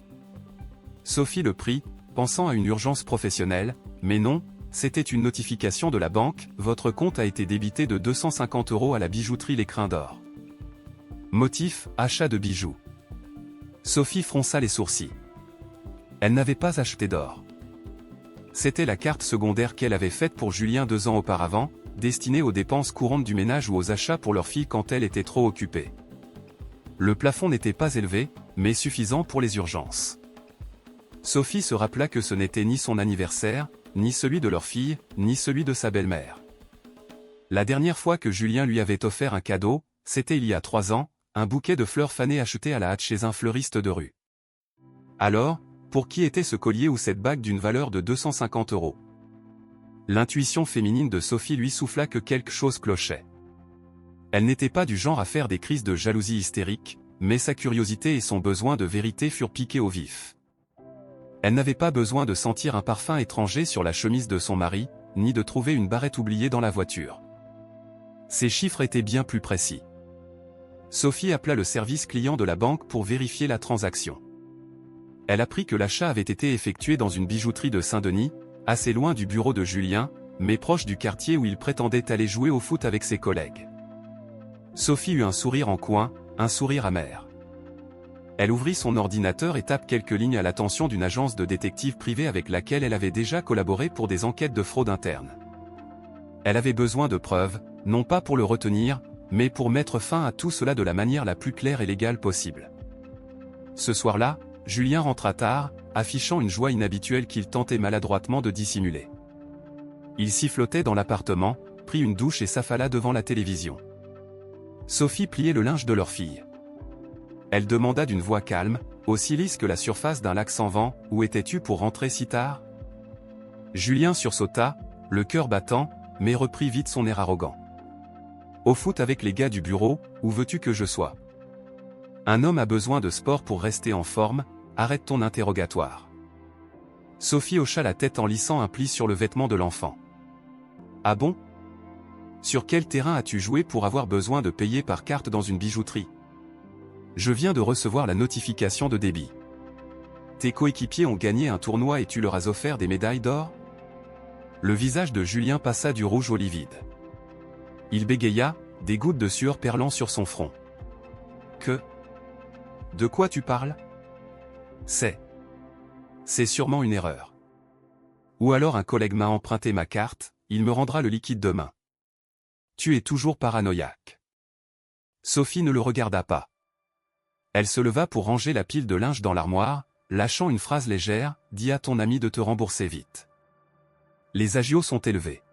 Sophie le prit, pensant à une urgence professionnelle, mais non, c'était une notification de la banque, votre compte a été débité de 250 € à la bijouterie L'Écrin d'Or. Motif, achat de bijoux. Sophie fronça les sourcils. Elle n'avait pas acheté d'or. C'était la carte secondaire qu'elle avait faite pour Julien 2 ans auparavant, destinée aux dépenses courantes du ménage ou aux achats pour leur fille quand elle était trop occupée. Le plafond n'était pas élevé, mais suffisant pour les urgences. Sophie se rappela que ce n'était ni son anniversaire, ni celui de leur fille, ni celui de sa belle-mère. La dernière fois que Julien lui avait offert un cadeau, c'était il y a 3 ans, un bouquet de fleurs fanées acheté à la hâte chez un fleuriste de rue. Alors, pour qui était ce collier ou cette bague d'une valeur de 250 €? L'intuition féminine de Sophie lui souffla que quelque chose clochait. Elle n'était pas du genre à faire des crises de jalousie hystérique, mais sa curiosité et son besoin de vérité furent piqués au vif. Elle n'avait pas besoin de sentir un parfum étranger sur la chemise de son mari, ni de trouver une barrette oubliée dans la voiture. Ces chiffres étaient bien plus précis. Sophie appela le service client de la banque pour vérifier la transaction. Elle apprit que l'achat avait été effectué dans une bijouterie de Saint-Denis, assez loin du bureau de Julien, mais proche du quartier où il prétendait aller jouer au foot avec ses collègues. Sophie eut un sourire en coin, un sourire amer. Elle ouvrit son ordinateur et tape quelques lignes à l'attention d'une agence de détectives privée avec laquelle elle avait déjà collaboré pour des enquêtes de fraude interne. Elle avait besoin de preuves, non pas pour le retenir, mais pour mettre fin à tout cela de la manière la plus claire et légale possible. Ce soir-là, Julien rentra tard, affichant une joie inhabituelle qu'il tentait maladroitement de dissimuler. Il sifflotait dans l'appartement, prit une douche et s'affala devant la télévision. Sophie pliait le linge de leur fille. Elle demanda d'une voix calme, aussi lisse que la surface d'un lac sans vent, « Où étais-tu pour rentrer si tard ?» Julien sursauta, le cœur battant, mais reprit vite son air arrogant. « Au foot avec les gars du bureau, où veux-tu que je sois ? Un homme a besoin de sport pour rester en forme, arrête ton interrogatoire. » Sophie hocha la tête en lissant un pli sur le vêtement de l'enfant. « Ah bon ? Sur quel terrain as-tu joué pour avoir besoin de payer par carte dans une bijouterie ? Je viens de recevoir la notification de débit. Tes coéquipiers ont gagné un tournoi et tu leur as offert des médailles d'or ? » Le visage de Julien passa du rouge au livide. Il bégaya, des gouttes de sueur perlant sur son front. « Que ? De quoi tu parles ? C'est sûrement une erreur. Ou alors un collègue m'a emprunté ma carte, il me rendra le liquide demain. Tu es toujours paranoïaque. » Sophie ne le regarda pas. Elle se leva pour ranger la pile de linge dans l'armoire, lâchant une phrase légère, « Dis à ton ami de te rembourser vite. Les agios sont élevés.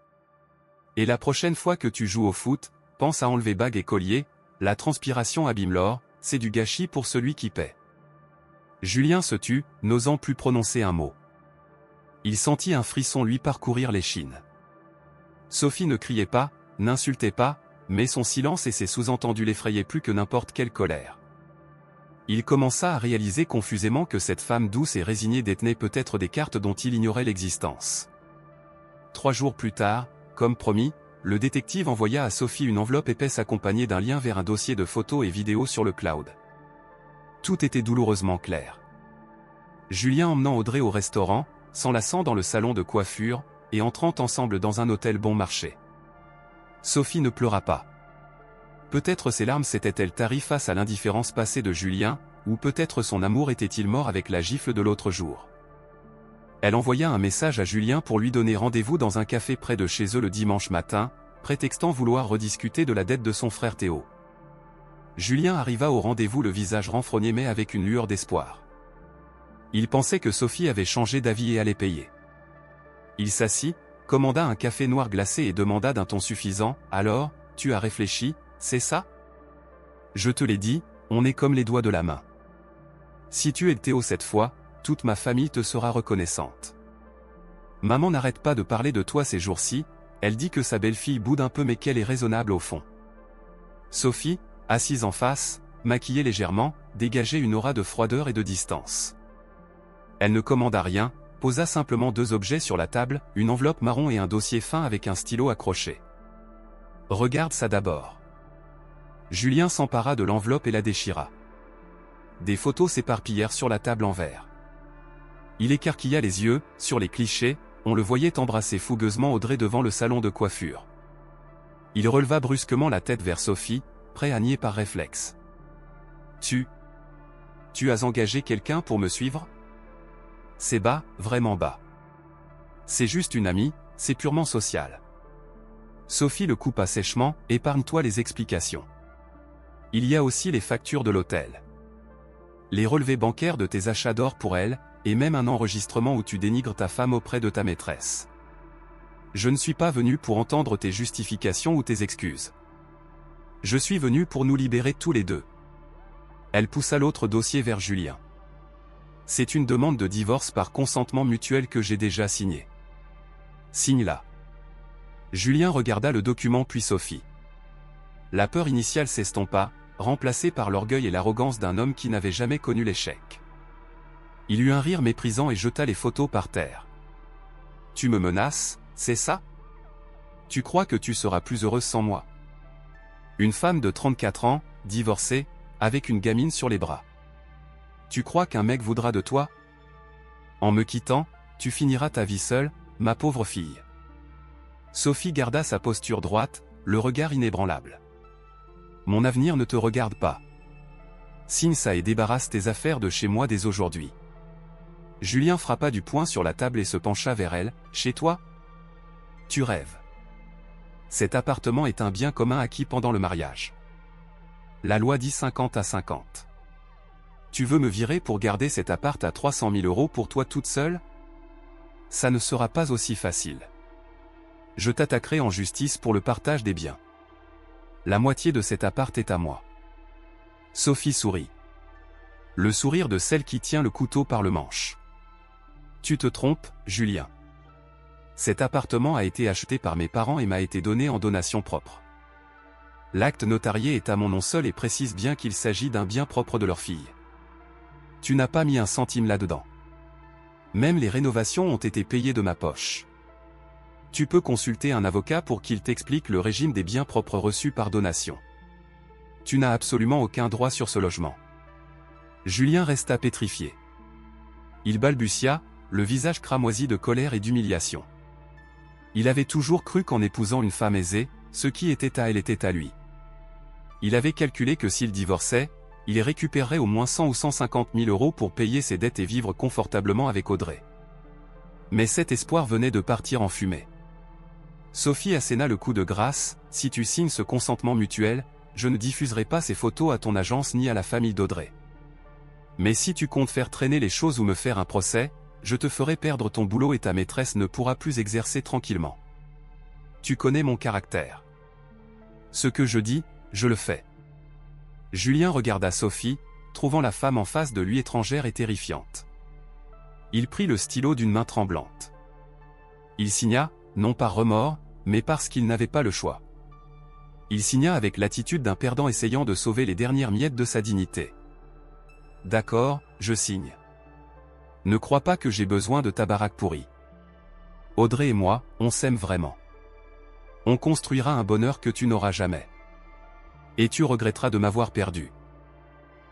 Et la prochaine fois que tu joues au foot, pense à enlever bague et collier, la transpiration abîme l'or, c'est du gâchis pour celui qui paie. » Julien se tut, n'osant plus prononcer un mot. Il sentit un frisson lui parcourir l'échine. Sophie ne criait pas, n'insultait pas, mais son silence et ses sous-entendus l'effrayaient plus que n'importe quelle colère. Il commença à réaliser confusément que cette femme douce et résignée détenait peut-être des cartes dont il ignorait l'existence. 3 jours plus tard, comme promis, le détective envoya à Sophie une enveloppe épaisse accompagnée d'un lien vers un dossier de photos et vidéos sur le cloud. Tout était douloureusement clair. Julien emmenant Audrey au restaurant, s'enlaçant dans le salon de coiffure, et entrant ensemble dans un hôtel bon marché. Sophie ne pleura pas. Peut-être ses larmes s'étaient-elles taries face à l'indifférence passée de Julien, ou peut-être son amour était-il mort avec la gifle de l'autre jour. Elle envoya un message à Julien pour lui donner rendez-vous dans un café près de chez eux le dimanche matin, prétextant vouloir rediscuter de la dette de son frère Théo. Julien arriva au rendez-vous le visage renfrogné mais avec une lueur d'espoir. Il pensait que Sophie avait changé d'avis et allait payer. Il s'assit, commanda un café noir glacé et demanda d'un ton suffisant, « Alors, tu as réfléchi, c'est ça ? Je te l'ai dit, on est comme les doigts de la main. Si tu es Théo cette fois, toute ma famille te sera reconnaissante. Maman n'arrête pas de parler de toi ces jours-ci, elle dit que sa belle-fille boude un peu mais qu'elle est raisonnable au fond. » Sophie, assise en face, maquillée légèrement, dégageait une aura de froideur et de distance. Elle ne commanda rien, posa simplement 2 objets sur la table, une enveloppe marron et un dossier fin avec un stylo accroché. « Regarde ça d'abord. » Julien s'empara de l'enveloppe et la déchira. Des photos s'éparpillèrent sur la table en verre. Il écarquilla les yeux, sur les clichés, on le voyait embrasser fougueusement Audrey devant le salon de coiffure. Il releva brusquement la tête vers Sophie, prêt à nier par réflexe. « Tu as engagé quelqu'un pour me suivre ? C'est bas, vraiment bas. C'est juste une amie, c'est purement social. » Sophie le coupa sèchement, « Épargne-toi les explications. Il y a aussi les factures de l'hôtel. Les relevés bancaires de tes achats d'or pour elle, et même un enregistrement où tu dénigres ta femme auprès de ta maîtresse. Je ne suis pas venu pour entendre tes justifications ou tes excuses. Je suis venu pour nous libérer tous les deux. » Elle poussa l'autre dossier vers Julien. « C'est une demande de divorce par consentement mutuel que j'ai déjà signée. Signe-la. » Julien regarda le document puis Sophie. La peur initiale s'estompa, remplacée par l'orgueil et l'arrogance d'un homme qui n'avait jamais connu l'échec. Il eut un rire méprisant et jeta les photos par terre. « Tu me menaces, c'est ça ? Tu crois que tu seras plus heureuse sans moi ? Une femme de 34 ans, divorcé, avec une gamine sur les bras. Tu crois qu'un mec voudra de toi? En me quittant, tu finiras ta vie seule, ma pauvre fille. Sophie garda sa posture droite, le regard inébranlable. Mon avenir ne te regarde pas. Signe ça et débarrasse tes affaires de chez moi dès aujourd'hui. Julien frappa du poing sur la table et se pencha vers elle. Chez toi? Tu rêves. Cet appartement est un bien commun acquis pendant le mariage. La loi dit 50 à 50. Tu veux me virer pour garder cet appart à 300 000 € pour toi toute seule? Ça ne sera pas aussi facile. Je t'attaquerai en justice pour le partage des biens. La moitié de cet appart est à moi. Sophie sourit. Le sourire de celle qui tient le couteau par le manche. Tu te trompes, Julien. Cet appartement a été acheté par mes parents et m'a été donné en donation propre. L'acte notarié est à mon nom seul et précise bien qu'il s'agit d'un bien propre de leur fille. Tu n'as pas mis un centime là-dedans. Même les rénovations ont été payées de ma poche. Tu peux consulter un avocat pour qu'il t'explique le régime des biens propres reçus par donation. Tu n'as absolument aucun droit sur ce logement. Julien resta pétrifié. Il balbutia, le visage cramoisi de colère et d'humiliation. Il avait toujours cru qu'en épousant une femme aisée, ce qui était à elle était à lui. Il avait calculé que s'il divorçait, il récupérerait au moins 100 ou 150 000 € pour payer ses dettes et vivre confortablement avec Audrey. Mais cet espoir venait de partir en fumée. Sophie asséna le coup de grâce, si tu signes ce consentement mutuel, je ne diffuserai pas ces photos à ton agence ni à la famille d'Audrey. Mais si tu comptes faire traîner les choses ou me faire un procès, je te ferai perdre ton boulot et ta maîtresse ne pourra plus exercer tranquillement. Tu connais mon caractère. Ce que je dis, je le fais. Julien regarda Sophie, trouvant la femme en face de lui étrangère et terrifiante. Il prit le stylo d'une main tremblante. Il signa, non par remords, mais parce qu'il n'avait pas le choix. Il signa avec l'attitude d'un perdant essayant de sauver les dernières miettes de sa dignité. D'accord, je signe. Ne crois pas que j'ai besoin de ta baraque pourrie. Audrey et moi, on s'aime vraiment. On construira un bonheur que tu n'auras jamais. Et tu regretteras de m'avoir perdu.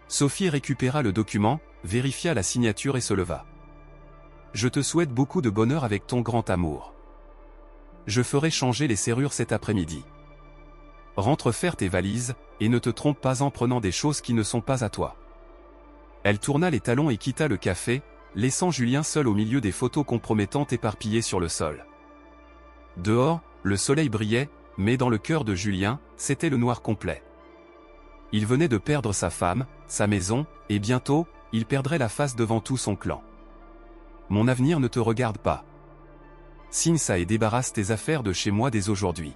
Sophie récupéra le document, vérifia la signature et se leva. Je te souhaite beaucoup de bonheur avec ton grand amour. Je ferai changer les serrures cet après-midi. Rentre faire tes valises, et ne te trompe pas en prenant des choses qui ne sont pas à toi. Elle tourna les talons et quitta le café, laissant Julien seul au milieu des photos compromettantes éparpillées sur le sol. Dehors, le soleil brillait, mais dans le cœur de Julien, c'était le noir complet. Il venait de perdre sa femme, sa maison, et bientôt, il perdrait la face devant tout son clan. Mon avenir ne te regarde pas. Signe ça et débarrasse tes affaires de chez moi dès aujourd'hui.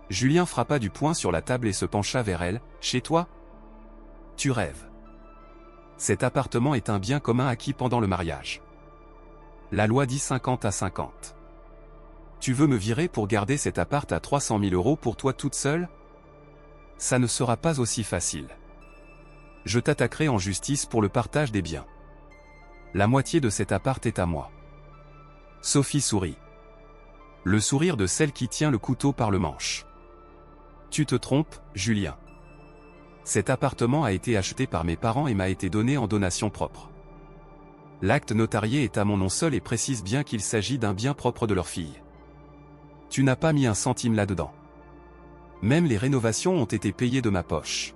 Julien frappa du poing sur la table et se pencha vers elle. Chez toi? Tu rêves. Cet appartement est un bien commun acquis pendant le mariage. La loi dit 50 à 50. Tu veux me virer pour garder cet appart à 300 000 € pour toi toute seule? Ça ne sera pas aussi facile. Je t'attaquerai en justice pour le partage des biens. La moitié de cet appart est à moi. Sophie sourit. Le sourire de celle qui tient le couteau par le manche. Tu te trompes, Julien. Cet appartement a été acheté par mes parents et m'a été donné en donation propre. L'acte notarié est à mon nom seul et précise bien qu'il s'agit d'un bien propre de leur fille. Tu n'as pas mis un centime là-dedans. Même les rénovations ont été payées de ma poche.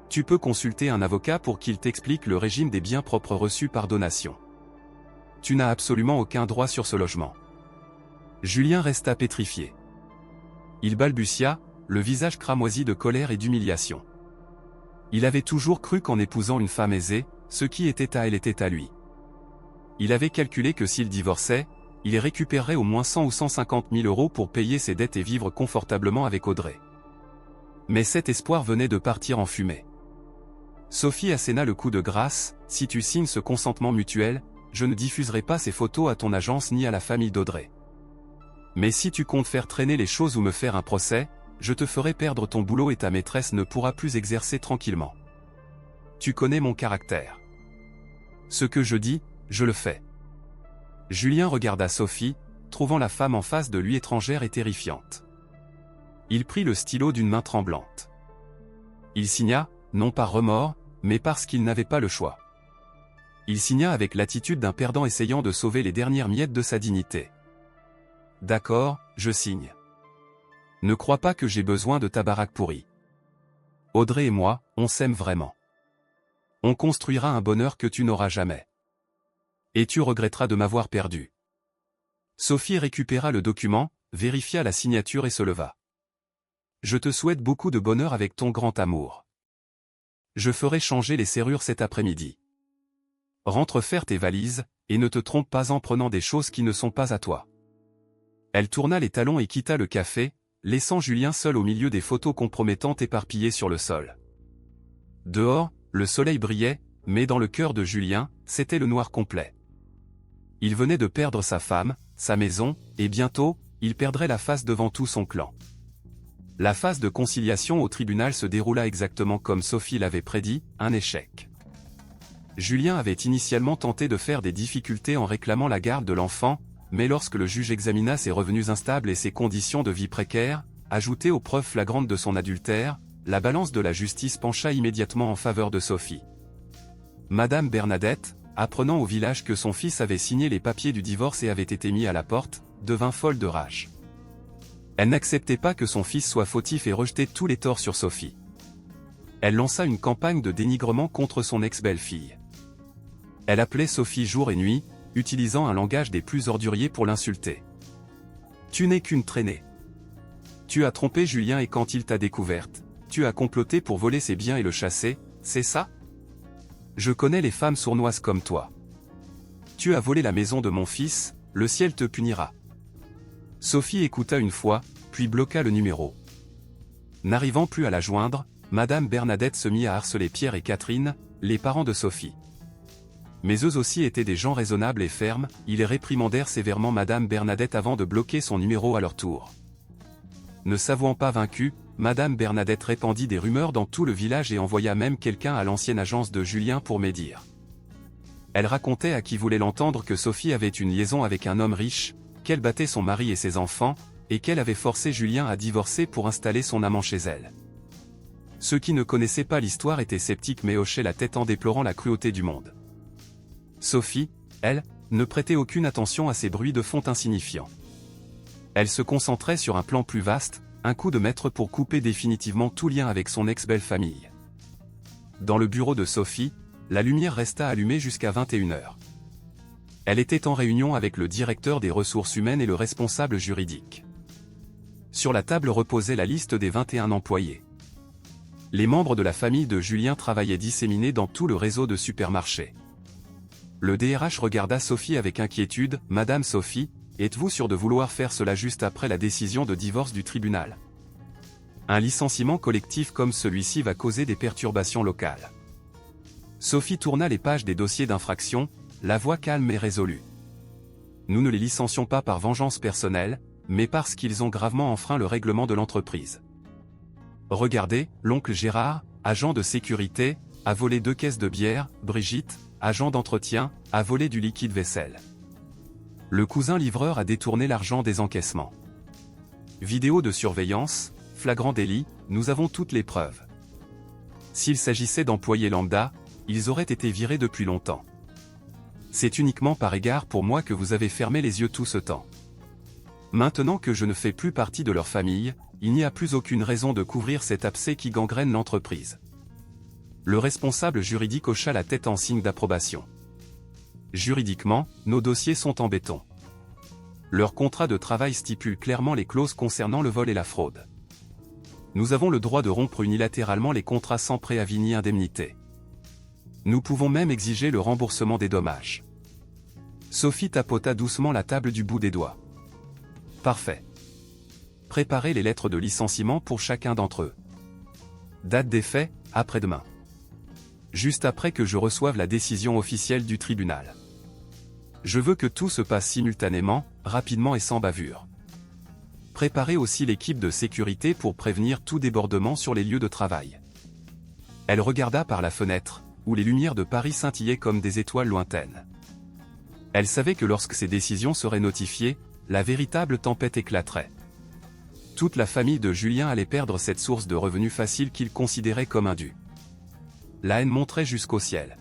Tu peux consulter un avocat pour qu'il t'explique le régime des biens propres reçus par donation. Tu n'as absolument aucun droit sur ce logement. Julien resta pétrifié. Il balbutia, le visage cramoisi de colère et d'humiliation. Il avait toujours cru qu'en épousant une femme aisée, ce qui était à elle était à lui. Il avait calculé que s'il divorçait, il récupérerait au moins 100 ou 150 000 € pour payer ses dettes et vivre confortablement avec Audrey. Mais cet espoir venait de partir en fumée. Sophie asséna le coup de grâce, si tu signes ce consentement mutuel, je ne diffuserai pas ces photos à ton agence ni à la famille d'Audrey. Mais si tu comptes faire traîner les choses ou me faire un procès, je te ferai perdre ton boulot et ta maîtresse ne pourra plus exercer tranquillement. Tu connais mon caractère. Ce que je dis, je le fais. Julien regarda Sophie, trouvant la femme en face de lui étrangère et terrifiante. Il prit le stylo d'une main tremblante. Il signa, non par remords, mais parce qu'il n'avait pas le choix. Il signa avec l'attitude d'un perdant essayant de sauver les dernières miettes de sa dignité. D'accord, je signe. Ne crois pas que j'ai besoin de ta baraque pourrie. Audrey et moi, on s'aime vraiment. On construira un bonheur que tu n'auras jamais. Et tu regretteras de m'avoir perdu. Sophie récupéra le document, vérifia la signature et se leva. Je te souhaite beaucoup de bonheur avec ton grand amour. Je ferai changer les serrures cet après-midi. Rentre faire tes valises, et ne te trompe pas en prenant des choses qui ne sont pas à toi. Elle tourna les talons et quitta le café, laissant Julien seul au milieu des photos compromettantes éparpillées sur le sol. Dehors, le soleil brillait, mais dans le cœur de Julien, c'était le noir complet. Il venait de perdre sa femme, sa maison, et bientôt, il perdrait la face devant tout son clan. La phase de conciliation au tribunal se déroula exactement comme Sophie l'avait prédit, un échec. Julien avait initialement tenté de faire des difficultés en réclamant la garde de l'enfant, mais lorsque le juge examina ses revenus instables et ses conditions de vie précaires, ajoutées aux preuves flagrantes de son adultère, la balance de la justice pencha immédiatement en faveur de Sophie. Madame Bernadette, apprenant au village que son fils avait signé les papiers du divorce et avait été mis à la porte, devint folle de rage. Elle n'acceptait pas que son fils soit fautif et rejetait tous les torts sur Sophie. Elle lança une campagne de dénigrement contre son ex-belle-fille. Elle appelait Sophie jour et nuit, utilisant un langage des plus orduriers pour l'insulter. « Tu n'es qu'une traînée. Tu as trompé Julien et quand il t'a découverte, tu as comploté pour voler ses biens et le chasser, c'est ça? Je connais les femmes sournoises comme toi. Tu as volé la maison de mon fils, le ciel te punira. » Sophie écouta une fois, puis bloqua le numéro. N'arrivant plus à la joindre, Madame Bernadette se mit à harceler Pierre et Catherine, les parents de Sophie. Mais eux aussi étaient des gens raisonnables et fermes, ils réprimandèrent sévèrement Madame Bernadette avant de bloquer son numéro à leur tour. Ne s'avouant pas vaincue, Madame Bernadette répandit des rumeurs dans tout le village et envoya même quelqu'un à l'ancienne agence de Julien pour médire. Elle racontait à qui voulait l'entendre que Sophie avait une liaison avec un homme riche, qu'elle battait son mari et ses enfants, et qu'elle avait forcé Julien à divorcer pour installer son amant chez elle. Ceux qui ne connaissaient pas l'histoire étaient sceptiques mais hochaient la tête en déplorant la cruauté du monde. Sophie, elle, ne prêtait aucune attention à ces bruits de fond insignifiants. Elle se concentrait sur un plan plus vaste, un coup de maître pour couper définitivement tout lien avec son ex-belle-famille. Dans le bureau de Sophie, la lumière resta allumée jusqu'à 21h. Elle était en réunion avec le directeur des ressources humaines et le responsable juridique. Sur la table reposait la liste des 21 employés. Les membres de la famille de Julien travaillaient disséminés dans tout le réseau de supermarchés. Le DRH regarda Sophie avec inquiétude. « Madame Sophie, êtes-vous sûre de vouloir faire cela juste après la décision de divorce du tribunal? Un licenciement collectif comme celui-ci va causer des perturbations locales. » Sophie tourna les pages des dossiers d'infraction, la voix calme et résolue. « Nous ne les licencions pas par vengeance personnelle, mais parce qu'ils ont gravement enfreint le règlement de l'entreprise. Regardez, l'oncle Gérard, agent de sécurité, a volé 2 caisses de bière, Brigitte, agent d'entretien, a volé du liquide vaisselle. Le cousin livreur a détourné l'argent des encaissements. Vidéo de surveillance, flagrant délit, nous avons toutes les preuves. S'il s'agissait d'employés lambda, ils auraient été virés depuis longtemps. C'est uniquement par égard pour moi que vous avez fermé les yeux tout ce temps. Maintenant que je ne fais plus partie de leur famille, il n'y a plus aucune raison de couvrir cet abcès qui gangrène l'entreprise. » Le responsable juridique hocha la tête en signe d'approbation. Juridiquement, nos dossiers sont en béton. Leur contrat de travail stipule clairement les clauses concernant le vol et la fraude. Nous avons le droit de rompre unilatéralement les contrats sans préavis ni indemnité. Nous pouvons même exiger le remboursement des dommages. Sophie tapota doucement la table du bout des doigts. Parfait. Préparez les lettres de licenciement pour chacun d'entre eux. Date d'effet, après-demain. Juste après que je reçoive la décision officielle du tribunal. Je veux que tout se passe simultanément, rapidement et sans bavure. Préparez aussi l'équipe de sécurité pour prévenir tout débordement sur les lieux de travail. Elle regarda par la fenêtre, où les lumières de Paris scintillaient comme des étoiles lointaines. Elle savait que lorsque ces décisions seraient notifiées, la véritable tempête éclaterait. Toute la famille de Julien allait perdre cette source de revenus facile qu'il considérait comme indu. La haine monterait jusqu'au ciel.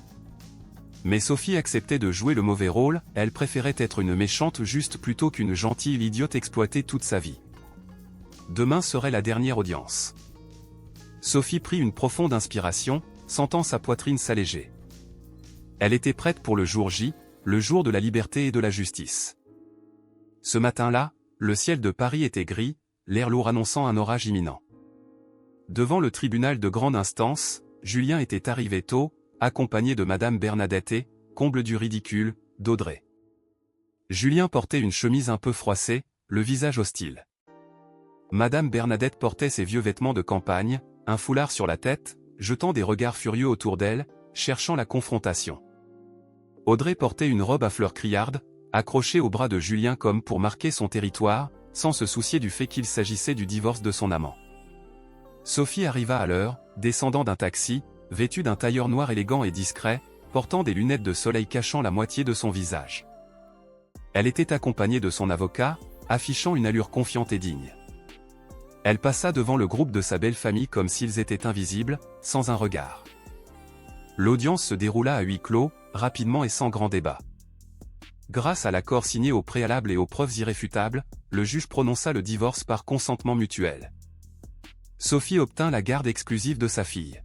Mais Sophie acceptait de jouer le mauvais rôle, elle préférait être une méchante juste plutôt qu'une gentille idiote exploitée toute sa vie. Demain serait la dernière audience. Sophie prit une profonde inspiration, sentant sa poitrine s'alléger. Elle était prête pour le jour J, le jour de la liberté et de la justice. Ce matin-là, le ciel de Paris était gris, l'air lourd annonçant un orage imminent. Devant le tribunal de grande instance, Julien était arrivé tôt, accompagné de Madame Bernadette et, comble du ridicule, d'Audrey. Julien portait une chemise un peu froissée, le visage hostile. Madame Bernadette portait ses vieux vêtements de campagne, un foulard sur la tête, jetant des regards furieux autour d'elle, cherchant la confrontation. Audrey portait une robe à fleurs criardes, accrochée au bras de Julien comme pour marquer son territoire, sans se soucier du fait qu'il s'agissait du divorce de son amant. Sophie arriva à l'heure, descendant d'un taxi, vêtue d'un tailleur noir élégant et discret, portant des lunettes de soleil cachant la moitié de son visage. Elle était accompagnée de son avocat, affichant une allure confiante et digne. Elle passa devant le groupe de sa belle famille comme s'ils étaient invisibles, sans un regard. L'audience se déroula à huis clos, rapidement et sans grand débat. Grâce à l'accord signé au préalable et aux preuves irréfutables, le juge prononça le divorce par consentement mutuel. Sophie obtint la garde exclusive de sa fille.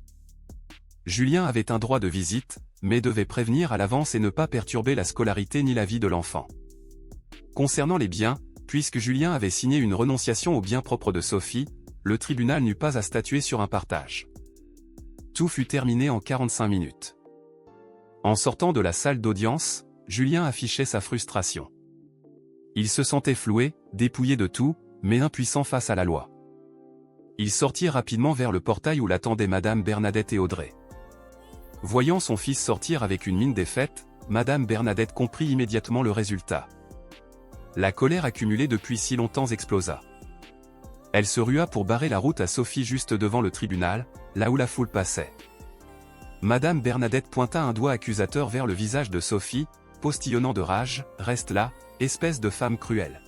Julien avait un droit de visite, mais devait prévenir à l'avance et ne pas perturber la scolarité ni la vie de l'enfant. Concernant les biens, puisque Julien avait signé une renonciation aux biens propres de Sophie, le tribunal n'eut pas à statuer sur un partage. Tout fut terminé en 45 minutes. En sortant de la salle d'audience, Julien affichait sa frustration. Il se sentait floué, dépouillé de tout, mais impuissant face à la loi. Il sortit rapidement vers le portail où l'attendaient Madame Bernadette et Audrey. Voyant son fils sortir avec une mine défaite, Madame Bernadette comprit immédiatement le résultat. La colère accumulée depuis si longtemps explosa. Elle se rua pour barrer la route à Sophie juste devant le tribunal, là où la foule passait. Madame Bernadette pointa un doigt accusateur vers le visage de Sophie, postillonnant de rage, « Reste là, espèce de femme cruelle.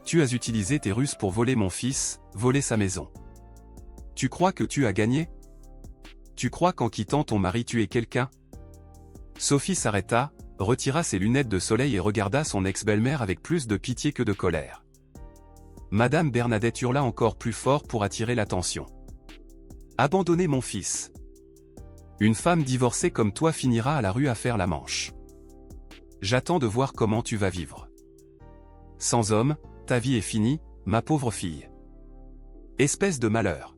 Tu as utilisé tes ruses pour voler mon fils, voler sa maison. Tu crois que tu as gagné? Tu crois qu'en quittant ton mari tu es quelqu'un ?» Sophie s'arrêta, retira ses lunettes de soleil et regarda son ex-belle-mère avec plus de pitié que de colère. Madame Bernadette hurla encore plus fort pour attirer l'attention. « Abandonnez mon fils. Une femme divorcée comme toi finira à la rue à faire la manche. J'attends de voir comment tu vas vivre. Sans homme, ta vie est finie, ma pauvre fille. Espèce de malheur. »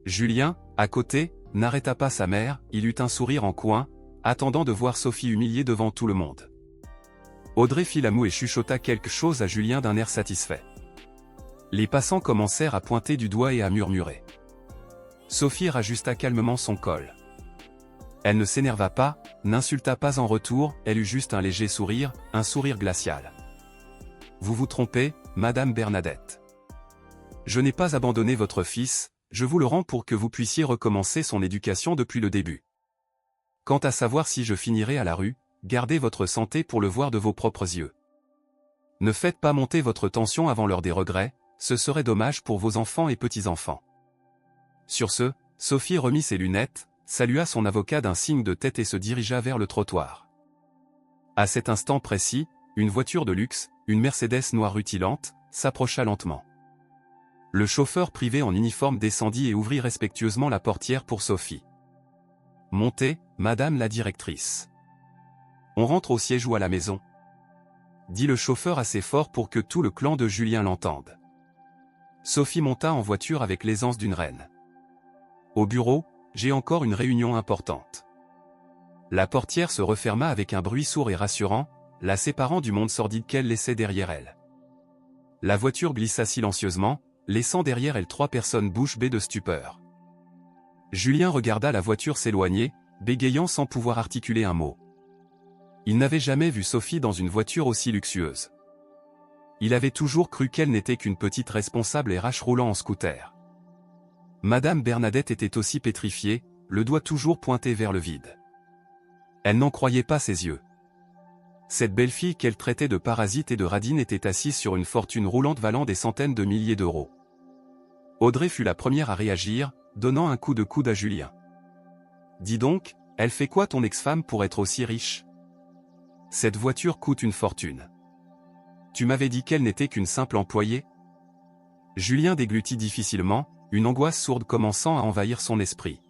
Julien, à côté, n'arrêta pas sa mère, il eut un sourire en coin, attendant de voir Sophie humiliée devant tout le monde. Audrey fit la moue et chuchota quelque chose à Julien d'un air satisfait. Les passants commencèrent à pointer du doigt et à murmurer. Sophie rajusta calmement son col. Elle ne s'énerva pas, n'insulta pas en retour, elle eut juste un léger sourire, un sourire glacial. « Vous vous trompez, Madame Bernadette. Je n'ai pas abandonné votre fils, je vous le rends pour que vous puissiez recommencer son éducation depuis le début. Quant à savoir si je finirai à la rue, gardez votre santé pour le voir de vos propres yeux. Ne faites pas monter votre tension avant l'heure des regrets, ce serait dommage pour vos enfants et petits-enfants. » Sur ce, Sophie remit ses lunettes, salua son avocat d'un signe de tête et se dirigea vers le trottoir. À cet instant précis, une voiture de luxe, une Mercedes noire rutilante, s'approcha lentement. Le chauffeur privé en uniforme descendit et ouvrit respectueusement la portière pour Sophie. « Montez, madame la directrice. On rentre au siège ou à la maison ?» dit le chauffeur assez fort pour que tout le clan de Julien l'entende. Sophie monta en voiture avec l'aisance d'une reine. Au bureau, j'ai encore une réunion importante. La portière se referma avec un bruit sourd et rassurant, la séparant du monde sordide qu'elle laissait derrière elle. La voiture glissa silencieusement, laissant derrière elle 3 personnes bouche bée de stupeur. Julien regarda la voiture s'éloigner, bégayant sans pouvoir articuler un mot. Il n'avait jamais vu Sophie dans une voiture aussi luxueuse. Il avait toujours cru qu'elle n'était qu'une petite responsable RH roulant en scooter. Madame Bernadette était aussi pétrifiée, le doigt toujours pointé vers le vide. Elle n'en croyait pas ses yeux. Cette belle fille qu'elle traitait de parasite et de radine était assise sur une fortune roulante valant des centaines de milliers d'euros. Audrey fut la première à réagir, donnant un coup de coude à Julien. « Dis donc, elle fait quoi ton ex-femme pour être aussi riche? Cette voiture coûte une fortune. Tu m'avais dit qu'elle n'était qu'une simple employée ?» Julien déglutit difficilement, une angoisse sourde commençant à envahir son esprit.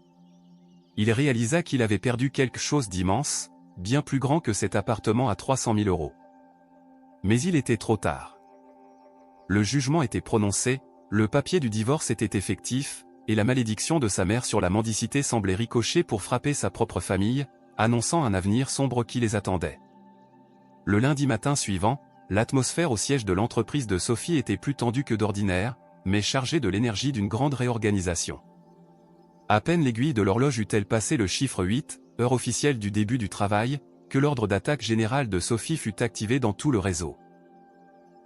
Il réalisa qu'il avait perdu quelque chose d'immense, bien plus grand que cet appartement à 300 000 euros. Mais il était trop tard. Le jugement était prononcé, le papier du divorce était effectif, et la malédiction de sa mère sur la mendicité semblait ricocher pour frapper sa propre famille, annonçant un avenir sombre qui les attendait. Le lundi matin suivant, l'atmosphère au siège de l'entreprise de Sophie était plus tendue que d'ordinaire, mais chargée de l'énergie d'une grande réorganisation. À peine l'aiguille de l'horloge eut-elle passé le chiffre 8, heure officielle du début du travail, que l'ordre d'attaque générale de Sophie fut activé dans tout le réseau.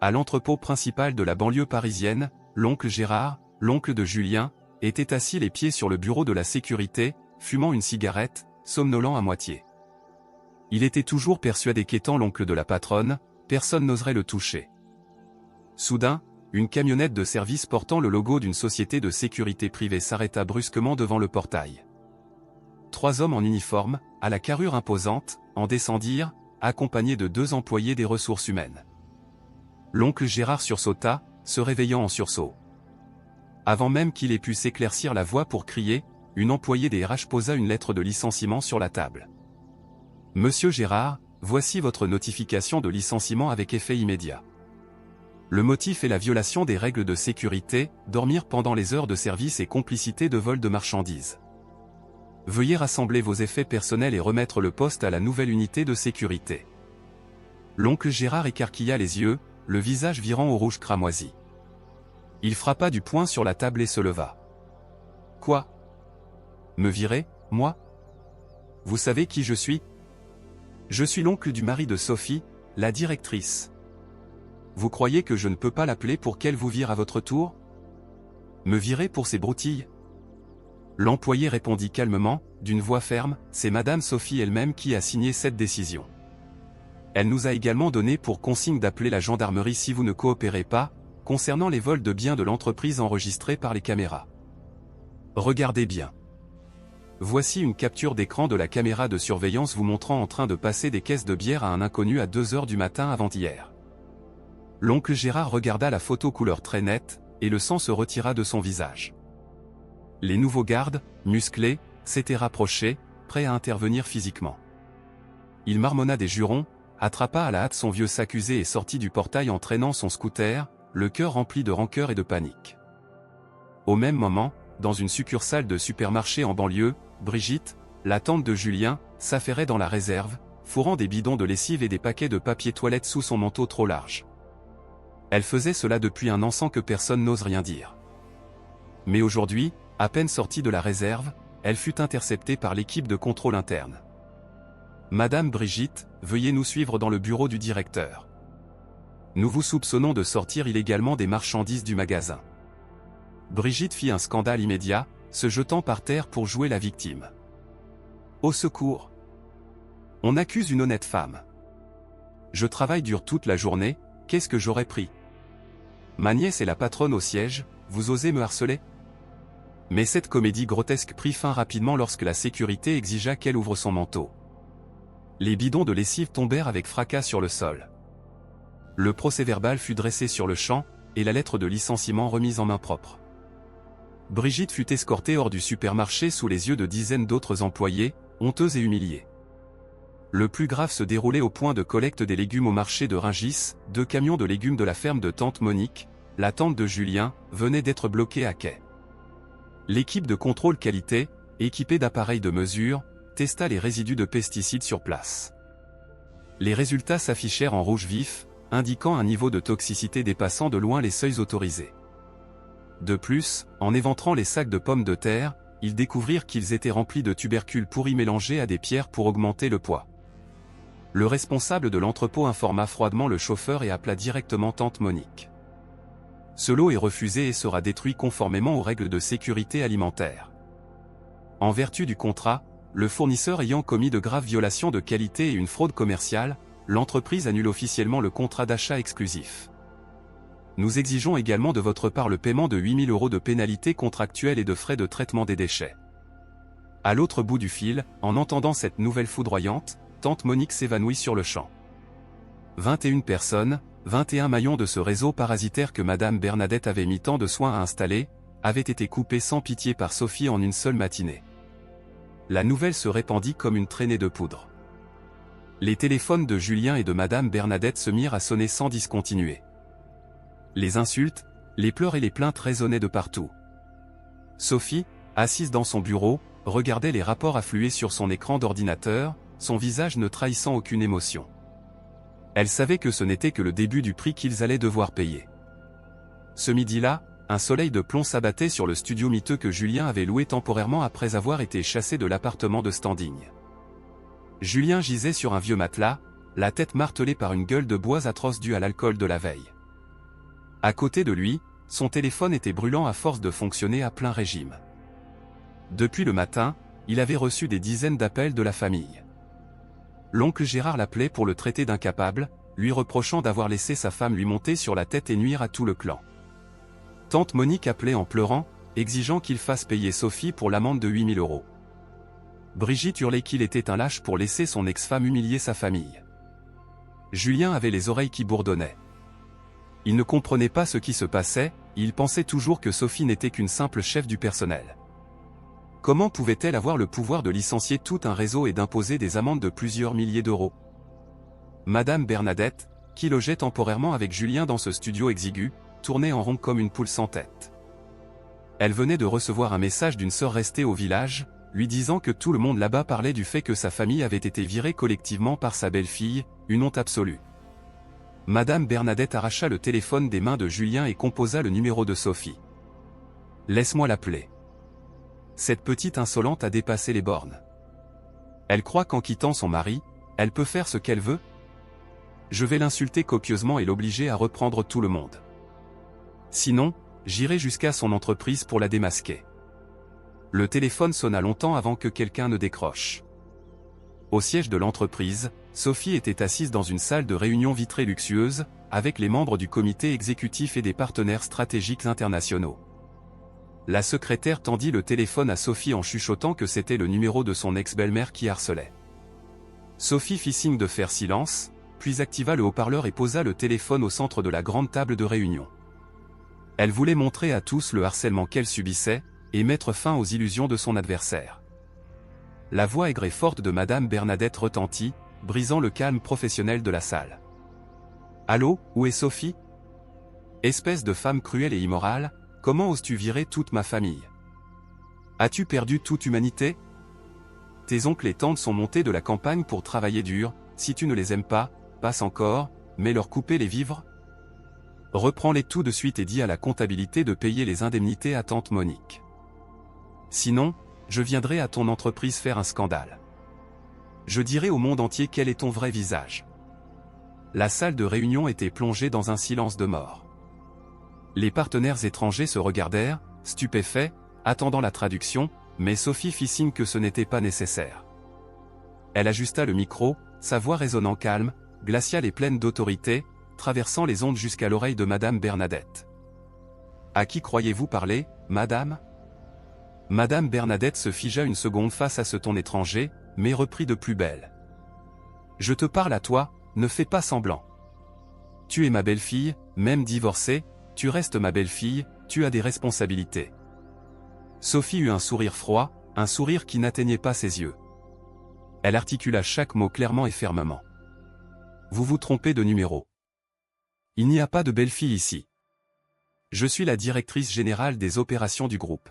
À l'entrepôt principal de la banlieue parisienne, l'oncle Gérard, l'oncle de Julien, était assis les pieds sur le bureau de la sécurité, fumant une cigarette, somnolent à moitié. Il était toujours persuadé qu'étant l'oncle de la patronne, personne n'oserait le toucher. Soudain, une camionnette de service portant le logo d'une société de sécurité privée s'arrêta brusquement devant le portail. 3 hommes en uniforme, à la carrure imposante, en descendirent, accompagnés de 2 employés des ressources humaines. L'oncle Gérard sursauta, se réveillant en sursaut. Avant même qu'il ait pu s'éclaircir la voix pour crier, une employée des RH posa une lettre de licenciement sur la table. « Monsieur Gérard, voici votre notification de licenciement avec effet immédiat. Le motif est la violation des règles de sécurité, dormir pendant les heures de service et complicité de vol de marchandises. Veuillez rassembler vos effets personnels et remettre le poste à la nouvelle unité de sécurité. » L'oncle Gérard écarquilla les yeux, le visage virant au rouge cramoisi. Il frappa du poing sur la table et se leva. « Quoi? Me virer, moi? Vous savez qui je suis? Je suis l'oncle du mari de Sophie, la directrice. Vous croyez que je ne peux pas l'appeler pour qu'elle vous vire à votre tour? Me virer pour ces broutilles? » L'employé répondit calmement, d'une voix ferme, « C'est Madame Sophie elle-même qui a signé cette décision. Elle nous a également donné pour consigne d'appeler la gendarmerie si vous ne coopérez pas, concernant les vols de biens de l'entreprise enregistrés par les caméras. Regardez bien. Voici une capture d'écran de la caméra de surveillance vous montrant en train de passer des caisses de bière à un inconnu à 2 heures du matin avant-hier. » L'oncle Gérard regarda la photo couleur très nette, et le sang se retira de son visage. Les nouveaux gardes, musclés, s'étaient rapprochés, prêts à intervenir physiquement. Il marmonna des jurons, attrapa à la hâte son vieux s'accusé et sortit du portail en traînant son scooter, le cœur rempli de rancœur et de panique. Au même moment, dans une succursale de supermarché en banlieue, Brigitte, la tante de Julien, s'affairait dans la réserve, fourrant des bidons de lessive et des paquets de papier toilette sous son manteau trop large. Elle faisait cela depuis un an sans que personne n'ose rien dire. Mais aujourd'hui, à peine sortie de la réserve, elle fut interceptée par l'équipe de contrôle interne. « Madame Brigitte, veuillez nous suivre dans le bureau du directeur. Nous vous soupçonnons de sortir illégalement des marchandises du magasin. » Brigitte fit un scandale immédiat, se jetant par terre pour jouer la victime. « Au secours! On accuse une honnête femme. Je travaille dur toute la journée, qu'est-ce que j'aurais pris? Ma nièce est la patronne au siège, vous osez me harceler? » Mais cette comédie grotesque prit fin rapidement lorsque la sécurité exigea qu'elle ouvre son manteau. Les bidons de lessive tombèrent avec fracas sur le sol. Le procès-verbal fut dressé sur le champ, et la lettre de licenciement remise en main propre. Brigitte fut escortée hors du supermarché sous les yeux de dizaines d'autres employés, honteuse et humiliée. Le plus grave se déroulait au point de collecte des légumes au marché de Rungis, 2 camions de légumes de la ferme de tante Monique, la tante de Julien, venaient d'être bloqués à quai. L'équipe de contrôle qualité, équipée d'appareils de mesure, testa les résidus de pesticides sur place. Les résultats s'affichèrent en rouge vif, indiquant un niveau de toxicité dépassant de loin les seuils autorisés. De plus, en éventrant les sacs de pommes de terre, ils découvrirent qu'ils étaient remplis de tubercules pourris mélangés à des pierres pour augmenter le poids. Le responsable de l'entrepôt informa froidement le chauffeur et appela directement tante Monique. Ce lot est refusé et sera détruit conformément aux règles de sécurité alimentaire. En vertu du contrat, le fournisseur ayant commis de graves violations de qualité et une fraude commerciale, l'entreprise annule officiellement le contrat d'achat exclusif. Nous exigeons également de votre part le paiement de 8 000 € de pénalités contractuelles et de frais de traitement des déchets. À l'autre bout du fil, en entendant cette nouvelle foudroyante, tante Monique s'évanouit sur le champ. 21 personnes, 21 maillons de ce réseau parasitaire que Madame Bernadette avait mis tant de soin à installer, avaient été coupés sans pitié par Sophie en une seule matinée. La nouvelle se répandit comme une traînée de poudre. Les téléphones de Julien et de Madame Bernadette se mirent à sonner sans discontinuer. Les insultes, les pleurs et les plaintes résonnaient de partout. Sophie, assise dans son bureau, regardait les rapports affluer sur son écran d'ordinateur, son visage ne trahissant aucune émotion. Elle savait que ce n'était que le début du prix qu'ils allaient devoir payer. Ce midi-là, un soleil de plomb s'abattait sur le studio miteux que Julien avait loué temporairement après avoir été chassé de l'appartement de standing. Julien gisait sur un vieux matelas, la tête martelée par une gueule de bois atroce due à l'alcool de la veille. À côté de lui, son téléphone était brûlant à force de fonctionner à plein régime. Depuis le matin, il avait reçu des dizaines d'appels de la famille. L'oncle Gérard l'appelait pour le traiter d'incapable, lui reprochant d'avoir laissé sa femme lui monter sur la tête et nuire à tout le clan. Tante Monique appelait en pleurant, exigeant qu'il fasse payer Sophie pour l'amende de 8 000 €. Brigitte hurlait qu'il était un lâche pour laisser son ex-femme humilier sa famille. Julien avait les oreilles qui bourdonnaient. Il ne comprenait pas ce qui se passait, il pensait toujours que Sophie n'était qu'une simple chef du personnel. Comment pouvait-elle avoir le pouvoir de licencier tout un réseau et d'imposer des amendes de plusieurs milliers d'euros? Madame Bernadette, qui logeait temporairement avec Julien dans ce studio exigu, tournait en rond comme une poule sans tête. Elle venait de recevoir un message d'une sœur restée au village, lui disant que tout le monde là-bas parlait du fait que sa famille avait été virée collectivement par sa belle-fille, une honte absolue. Madame Bernadette arracha le téléphone des mains de Julien et composa le numéro de Sophie. « Laisse-moi l'appeler. Cette petite insolente a dépassé les bornes. Elle croit qu'en quittant son mari, elle peut faire ce qu'elle veut. Je vais l'insulter copieusement et l'obliger à reprendre tout le monde. Sinon, j'irai jusqu'à son entreprise pour la démasquer. » Le téléphone sonna longtemps avant que quelqu'un ne décroche. Au siège de l'entreprise, Sophie était assise dans une salle de réunion vitrée luxueuse, avec les membres du comité exécutif et des partenaires stratégiques internationaux. La secrétaire tendit le téléphone à Sophie en chuchotant que c'était le numéro de son ex-belle-mère qui harcelait. Sophie fit signe de faire silence, puis activa le haut-parleur et posa le téléphone au centre de la grande table de réunion. Elle voulait montrer à tous le harcèlement qu'elle subissait, et mettre fin aux illusions de son adversaire. La voix aigre et forte de Madame Bernadette retentit, brisant le calme professionnel de la salle. « Allô, où est Sophie? Espèce de femme cruelle et immorale, comment oses-tu virer toute ma famille? As-tu perdu toute humanité? Tes oncles et tantes sont montés de la campagne pour travailler dur, si tu ne les aimes pas, passe encore, mais leur couper les vivres? Reprends-les tout de suite et dis à la comptabilité de payer les indemnités à tante Monique. Sinon, je viendrai à ton entreprise faire un scandale. Je dirai au monde entier quel est ton vrai visage. » La salle de réunion était plongée dans un silence de mort. Les partenaires étrangers se regardèrent, stupéfaits, attendant la traduction, mais Sophie fit signe que ce n'était pas nécessaire. Elle ajusta le micro, sa voix résonnant calme, glaciale et pleine d'autorité, traversant les ondes jusqu'à l'oreille de Madame Bernadette. « À qui croyez-vous parler, madame ?» Madame Bernadette se figea une seconde face à ce ton étranger, mais reprit de plus belle. « Je te parle à toi, ne fais pas semblant. Tu es ma belle-fille, même divorcée, tu restes ma belle-fille, tu as des responsabilités. » Sophie eut un sourire froid, un sourire qui n'atteignait pas ses yeux. Elle articula chaque mot clairement et fermement. « Vous vous trompez de numéro. Il n'y a pas de belle-fille ici. Je suis la directrice générale des opérations du groupe.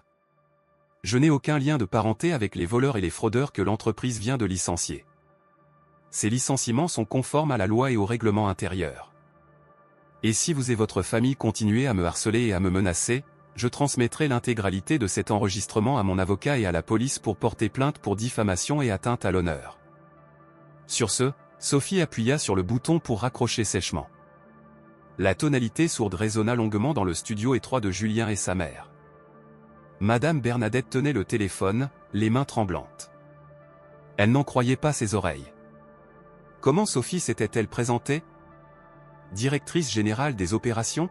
Je n'ai aucun lien de parenté avec les voleurs et les fraudeurs que l'entreprise vient de licencier. Ces licenciements sont conformes à la loi et au règlement intérieur. Et si vous et votre famille continuez à me harceler et à me menacer, je transmettrai l'intégralité de cet enregistrement à mon avocat et à la police pour porter plainte pour diffamation et atteinte à l'honneur. » Sur ce, Sophie appuya sur le bouton pour raccrocher sèchement. La tonalité sourde résonna longuement dans le studio étroit de Julien et sa mère. Madame Bernadette tenait le téléphone, les mains tremblantes. Elle n'en croyait pas ses oreilles. Comment Sophie s'était-elle présentée? Directrice générale des opérations?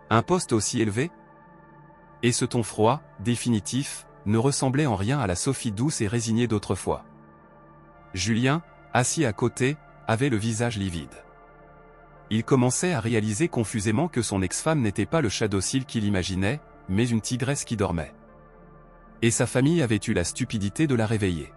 Un poste aussi élevé? Et ce ton froid, définitif, ne ressemblait en rien à la Sophie douce et résignée d'autrefois. Julien, assis à côté, avait le visage livide. Il commençait à réaliser confusément que son ex-femme n'était pas le chat docile qu'il imaginait, mais une tigresse qui dormait. Et sa famille avait eu la stupidité de la réveiller.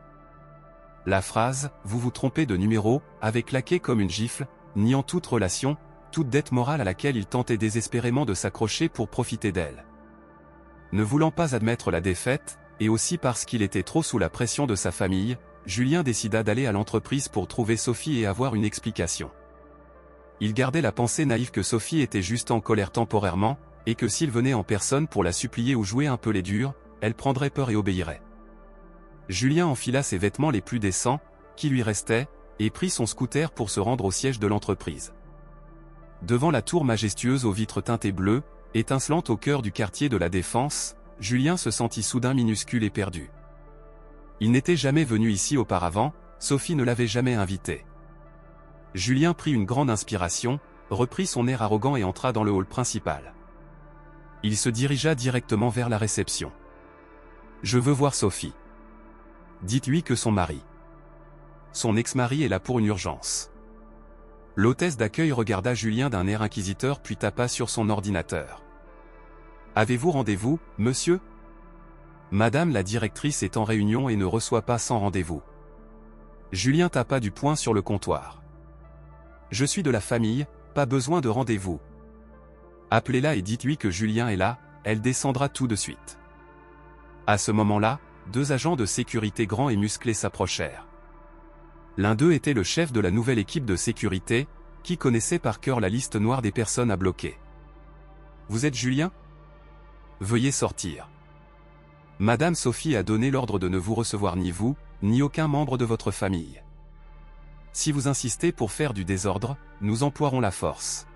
La phrase « Vous vous trompez de numéro » avait claqué comme une gifle, niant toute relation, toute dette morale à laquelle il tentait désespérément de s'accrocher pour profiter d'elle. Ne voulant pas admettre la défaite, et aussi parce qu'il était trop sous la pression de sa famille, Julien décida d'aller à l'entreprise pour trouver Sophie et avoir une explication. Il gardait la pensée naïve que Sophie était juste en colère temporairement, et que s'il venait en personne pour la supplier ou jouer un peu les durs, elle prendrait peur et obéirait. Julien enfila ses vêtements les plus décents, qui lui restaient, et prit son scooter pour se rendre au siège de l'entreprise. Devant la tour majestueuse aux vitres teintées bleues, étincelante au cœur du quartier de la Défense, Julien se sentit soudain minuscule et perdu. Il n'était jamais venu ici auparavant, Sophie ne l'avait jamais invité. Julien prit une grande inspiration, reprit son air arrogant et entra dans le hall principal. Il se dirigea directement vers la réception. « Je veux voir Sophie. » Dites-lui que son mari. Son ex-mari est là pour une urgence. L'hôtesse d'accueil regarda Julien d'un air inquisiteur puis tapa sur son ordinateur. « Avez-vous rendez-vous, monsieur ? Madame la directrice est en réunion et ne reçoit pas sans rendez-vous. » Julien tapa du poing sur le comptoir. « Je suis de la famille, pas besoin de rendez-vous. Appelez-la et dites-lui que Julien est là, elle descendra tout de suite. » À ce moment-là, deux agents de sécurité grands et musclés s'approchèrent. L'un d'eux était le chef de la nouvelle équipe de sécurité, qui connaissait par cœur la liste noire des personnes à bloquer. « Vous êtes Julien ? Veuillez sortir. Madame Sophie a donné l'ordre de ne vous recevoir ni vous, ni aucun membre de votre famille. Si vous insistez pour faire du désordre, nous emploierons la force. »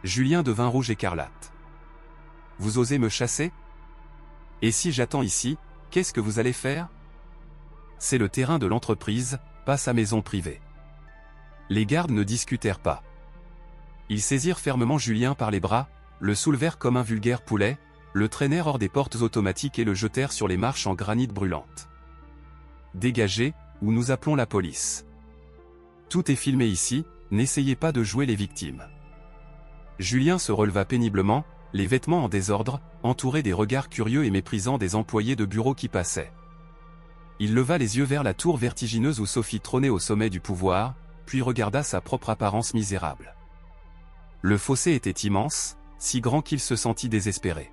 Julien devint rouge écarlate. « Vous osez me chasser ? Et si j'attends ici, qu'est-ce que vous allez faire ? C'est le terrain de l'entreprise, pas sa maison privée. » Les gardes ne discutèrent pas. Ils saisirent fermement Julien par les bras, le soulevèrent comme un vulgaire poulet, le traînèrent hors des portes automatiques et le jetèrent sur les marches en granit brûlantes. « Dégagez, ou nous appelons la police. Tout est filmé ici, n'essayez pas de jouer les victimes. » Julien se releva péniblement, les vêtements en désordre, entouré des regards curieux et méprisants des employés de bureau qui passaient. Il leva les yeux vers la tour vertigineuse où Sophie trônait au sommet du pouvoir, puis regarda sa propre apparence misérable. Le fossé était immense, si grand qu'il se sentit désespéré.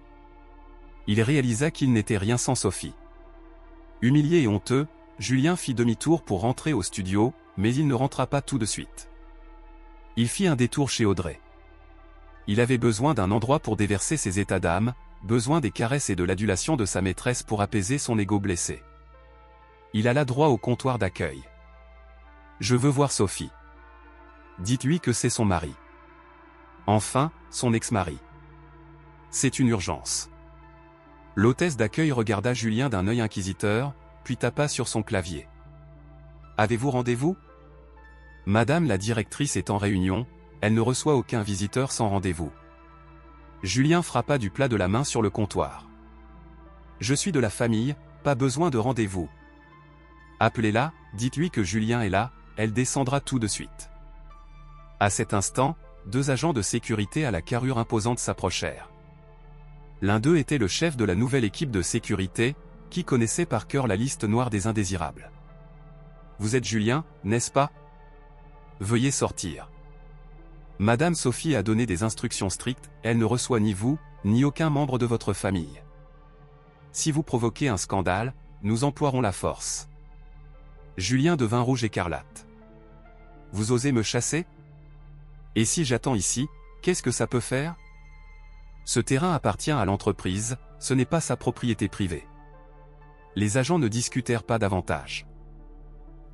Il réalisa qu'il n'était rien sans Sophie. Humilié et honteux, Julien fit demi-tour pour rentrer au studio, mais il ne rentra pas tout de suite. Il fit un détour chez Audrey. Il avait besoin d'un endroit pour déverser ses états d'âme, besoin des caresses et de l'adulation de sa maîtresse pour apaiser son ego blessé. Il alla droit au comptoir d'accueil. « Je veux voir Sophie. Dites-lui que c'est son mari. Enfin, son ex-mari. C'est une urgence. » L'hôtesse d'accueil regarda Julien d'un œil inquisiteur, puis tapa sur son clavier. « Avez-vous rendez-vous ? Madame la directrice est en réunion, elle ne reçoit aucun visiteur sans rendez-vous. » Julien frappa du plat de la main sur le comptoir. « Je suis de la famille, pas besoin de rendez-vous. Appelez-la, dites-lui que Julien est là, elle descendra tout de suite. » À cet instant, deux agents de sécurité à la carrure imposante s'approchèrent. L'un d'eux était le chef de la nouvelle équipe de sécurité, qui connaissait par cœur la liste noire des indésirables. « Vous êtes Julien, n'est-ce pas ? Veuillez sortir. Madame Sophie a donné des instructions strictes, elle ne reçoit ni vous, ni aucun membre de votre famille. Si vous provoquez un scandale, nous emploierons la force. » Julien devint rouge écarlate. « Vous osez me chasser ? Et si j'attends ici, qu'est-ce que ça peut faire ? Ce terrain appartient à l'entreprise, ce n'est pas sa propriété privée. » Les agents ne discutèrent pas davantage.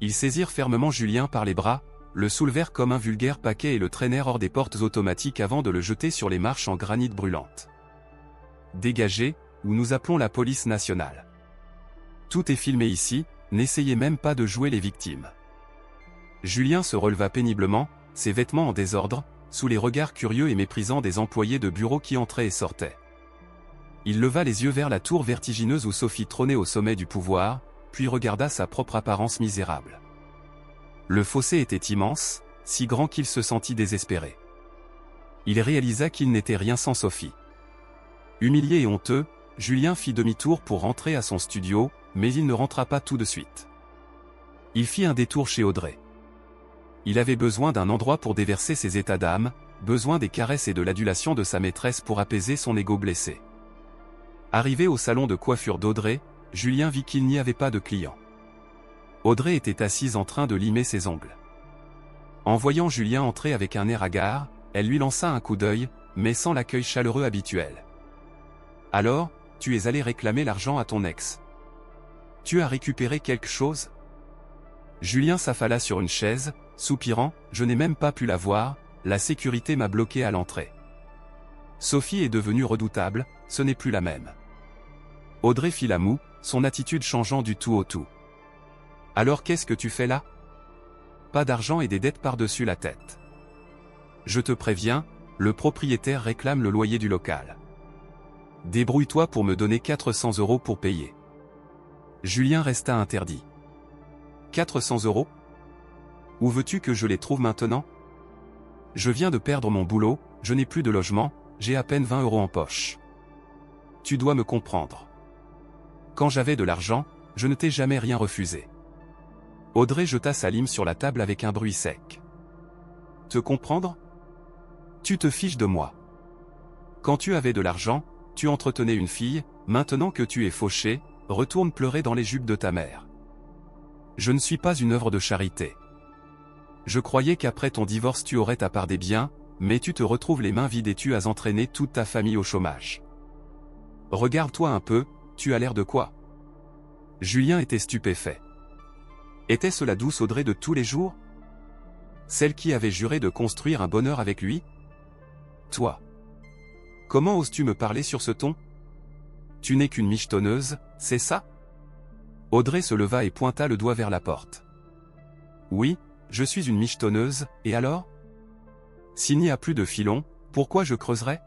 Ils saisirent fermement Julien par les bras, le soulevèrent comme un vulgaire paquet et le traînèrent hors des portes automatiques avant de le jeter sur les marches en granit brûlantes. « Dégagez, ou nous appelons la police nationale. Tout est filmé ici, n'essayez même pas de jouer les victimes. » Julien se releva péniblement, ses vêtements en désordre, sous les regards curieux et méprisants des employés de bureau qui entraient et sortaient. Il leva les yeux vers la tour vertigineuse où Sophie trônait au sommet du pouvoir, puis regarda sa propre apparence misérable. Le fossé était immense, si grand qu'il se sentit désespéré. Il réalisa qu'il n'était rien sans Sophie. Humilié et honteux, Julien fit demi-tour pour rentrer à son studio, mais il ne rentra pas tout de suite. Il fit un détour chez Audrey. Il avait besoin d'un endroit pour déverser ses états d'âme, besoin des caresses et de l'adulation de sa maîtresse pour apaiser son ego blessé. Arrivé au salon de coiffure d'Audrey, Julien vit qu'il n'y avait pas de clients. Audrey était assise en train de limer ses ongles. En voyant Julien entrer avec un air hagard, elle lui lança un coup d'œil, mais sans l'accueil chaleureux habituel. « Alors, tu es allé réclamer l'argent à ton ex. Tu as récupéré quelque chose ?» Julien s'affala sur une chaise, soupirant, « Je n'ai même pas pu la voir, la sécurité m'a bloqué à l'entrée. » Sophie est devenue redoutable, ce n'est plus la même. Audrey fit la moue, son attitude changeant du tout au tout. « Alors qu'est-ce que tu fais là ? Pas d'argent et des dettes par-dessus la tête. Je te préviens, le propriétaire réclame le loyer du local. Débrouille-toi pour me donner 400 € pour payer. » Julien resta interdit. 400 €? Où veux-tu que je les trouve maintenant? Je viens de perdre mon boulot, je n'ai plus de logement, j'ai à peine 20 € en poche. Tu dois me comprendre. Quand j'avais de l'argent, je ne t'ai jamais rien refusé. Audrey jeta sa lime sur la table avec un bruit sec. Te comprendre? Tu te fiches de moi. Quand tu avais de l'argent, tu entretenais une fille, maintenant que tu es fauché, retourne pleurer dans les jupes de ta mère. Je ne suis pas une œuvre de charité. Je croyais qu'après ton divorce tu aurais ta part des biens, mais tu te retrouves les mains vides et tu as entraîné toute ta famille au chômage. Regarde-toi un peu, tu as l'air de quoi? Julien était stupéfait. Était-ce la douce Audrey de tous les jours? Celle qui avait juré de construire un bonheur avec lui? Toi. Comment oses-tu me parler sur ce ton? Tu n'es qu'une michetonneuse, c'est ça? Audrey se leva et pointa le doigt vers la porte. Oui, je suis une michetonneuse, et alors? S'il n'y a plus de filon, pourquoi je creuserais?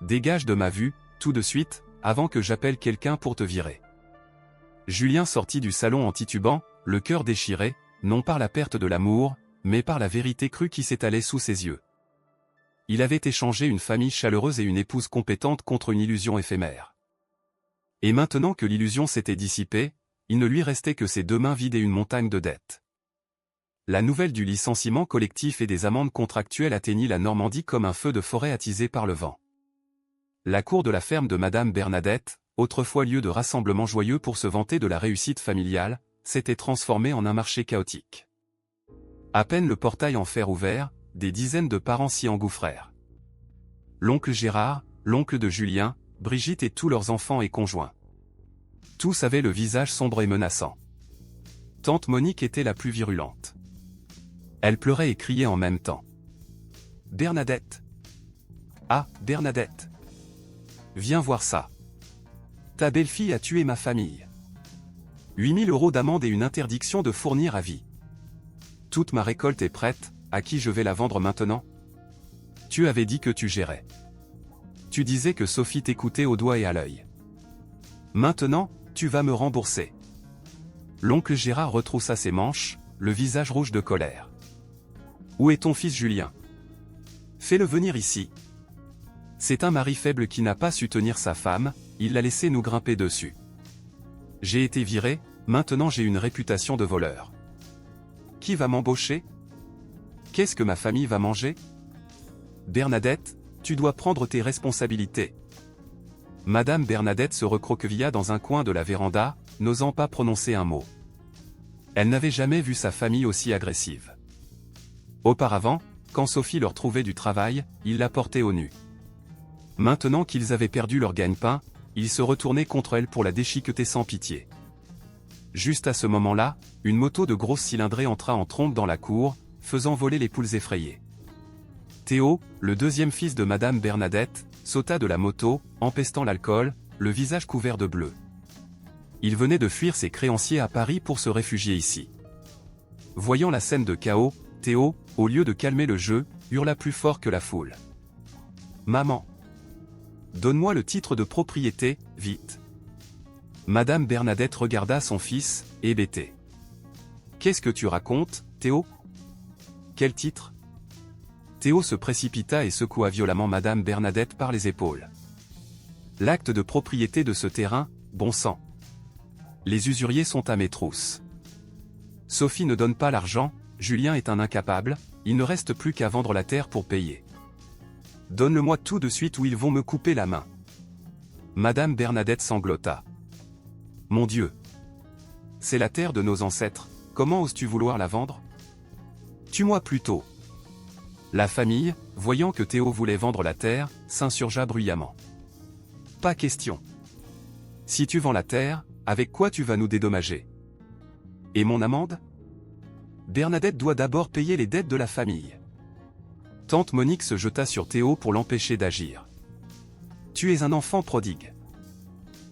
Dégage de ma vue, tout de suite, avant que j'appelle quelqu'un pour te virer. Julien sortit du salon en titubant, le cœur déchiré, non par la perte de l'amour, mais par la vérité crue qui s'étalait sous ses yeux. Il avait échangé une famille chaleureuse et une épouse compétente contre une illusion éphémère. Et maintenant que l'illusion s'était dissipée, il ne lui restait que ses deux mains vides et une montagne de dettes. La nouvelle du licenciement collectif et des amendes contractuelles atteignit la Normandie comme un feu de forêt attisé par le vent. La cour de la ferme de Madame Bernadette, autrefois lieu de rassemblement joyeux pour se vanter de la réussite familiale, s'était transformée en un marché chaotique. À peine le portail en fer ouvert, des dizaines de parents s'y engouffrèrent. L'oncle Gérard, l'oncle de Julien, Brigitte et tous leurs enfants et conjoints. Tous avaient le visage sombre et menaçant. Tante Monique était la plus virulente. Elle pleurait et criait en même temps. « Bernadette! Ah, Bernadette! Viens voir ça! Ta belle-fille a tué ma famille. 8 000 € d'amende et une interdiction de fournir à vie. Toute ma récolte est prête, à qui je vais la vendre maintenant? Tu avais dit que tu gérais. Tu disais que Sophie t'écoutait au doigt et à l'œil. Maintenant, tu vas me rembourser. » L'oncle Gérard retroussa ses manches, le visage rouge de colère. « Où est ton fils Julien? Fais-le venir ici. C'est un mari faible qui n'a pas su tenir sa femme, il l'a laissé nous grimper dessus. J'ai été viré, maintenant j'ai une réputation de voleur. Qui va m'embaucher? Qu'est-ce que ma famille va manger? Bernadette, tu dois prendre tes responsabilités. » Madame Bernadette se recroquevilla dans un coin de la véranda, n'osant pas prononcer un mot. Elle n'avait jamais vu sa famille aussi agressive. Auparavant, quand Sophie leur trouvait du travail, ils la portaient au nu. Maintenant qu'ils avaient perdu leur gagne-pain, ils se retournaient contre elle pour la déchiqueter sans pitié. Juste à ce moment-là, une moto de grosse cylindrée entra en trombe dans la cour, faisant voler les poules effrayées. Théo, le deuxième fils de Madame Bernadette, sauta de la moto, empestant l'alcool, le visage couvert de bleu. Il venait de fuir ses créanciers à Paris pour se réfugier ici. Voyant la scène de chaos, Théo, au lieu de calmer le jeu, hurla plus fort que la foule. Maman! Donne-moi le titre de propriété, vite! Madame Bernadette regarda son fils, hébété. Qu'est-ce que tu racontes, Théo? Quel titre? Théo se précipita et secoua violemment Madame Bernadette par les épaules. L'acte de propriété de ce terrain, bon sang. Les usuriers sont à mes trousses. Sophie ne donne pas l'argent, Julien est un incapable, il ne reste plus qu'à vendre la terre pour payer. Donne-le-moi tout de suite ou ils vont me couper la main. Madame Bernadette sanglota. Mon Dieu! C'est la terre de nos ancêtres, comment oses-tu vouloir la vendre? Tue-moi plutôt. La famille, voyant que Théo voulait vendre la terre, s'insurgea bruyamment. Pas question. Si tu vends la terre, avec quoi tu vas nous dédommager? Et mon amende? Bernadette doit d'abord payer les dettes de la famille. Tante Monique se jeta sur Théo pour l'empêcher d'agir. Tu es un enfant prodigue.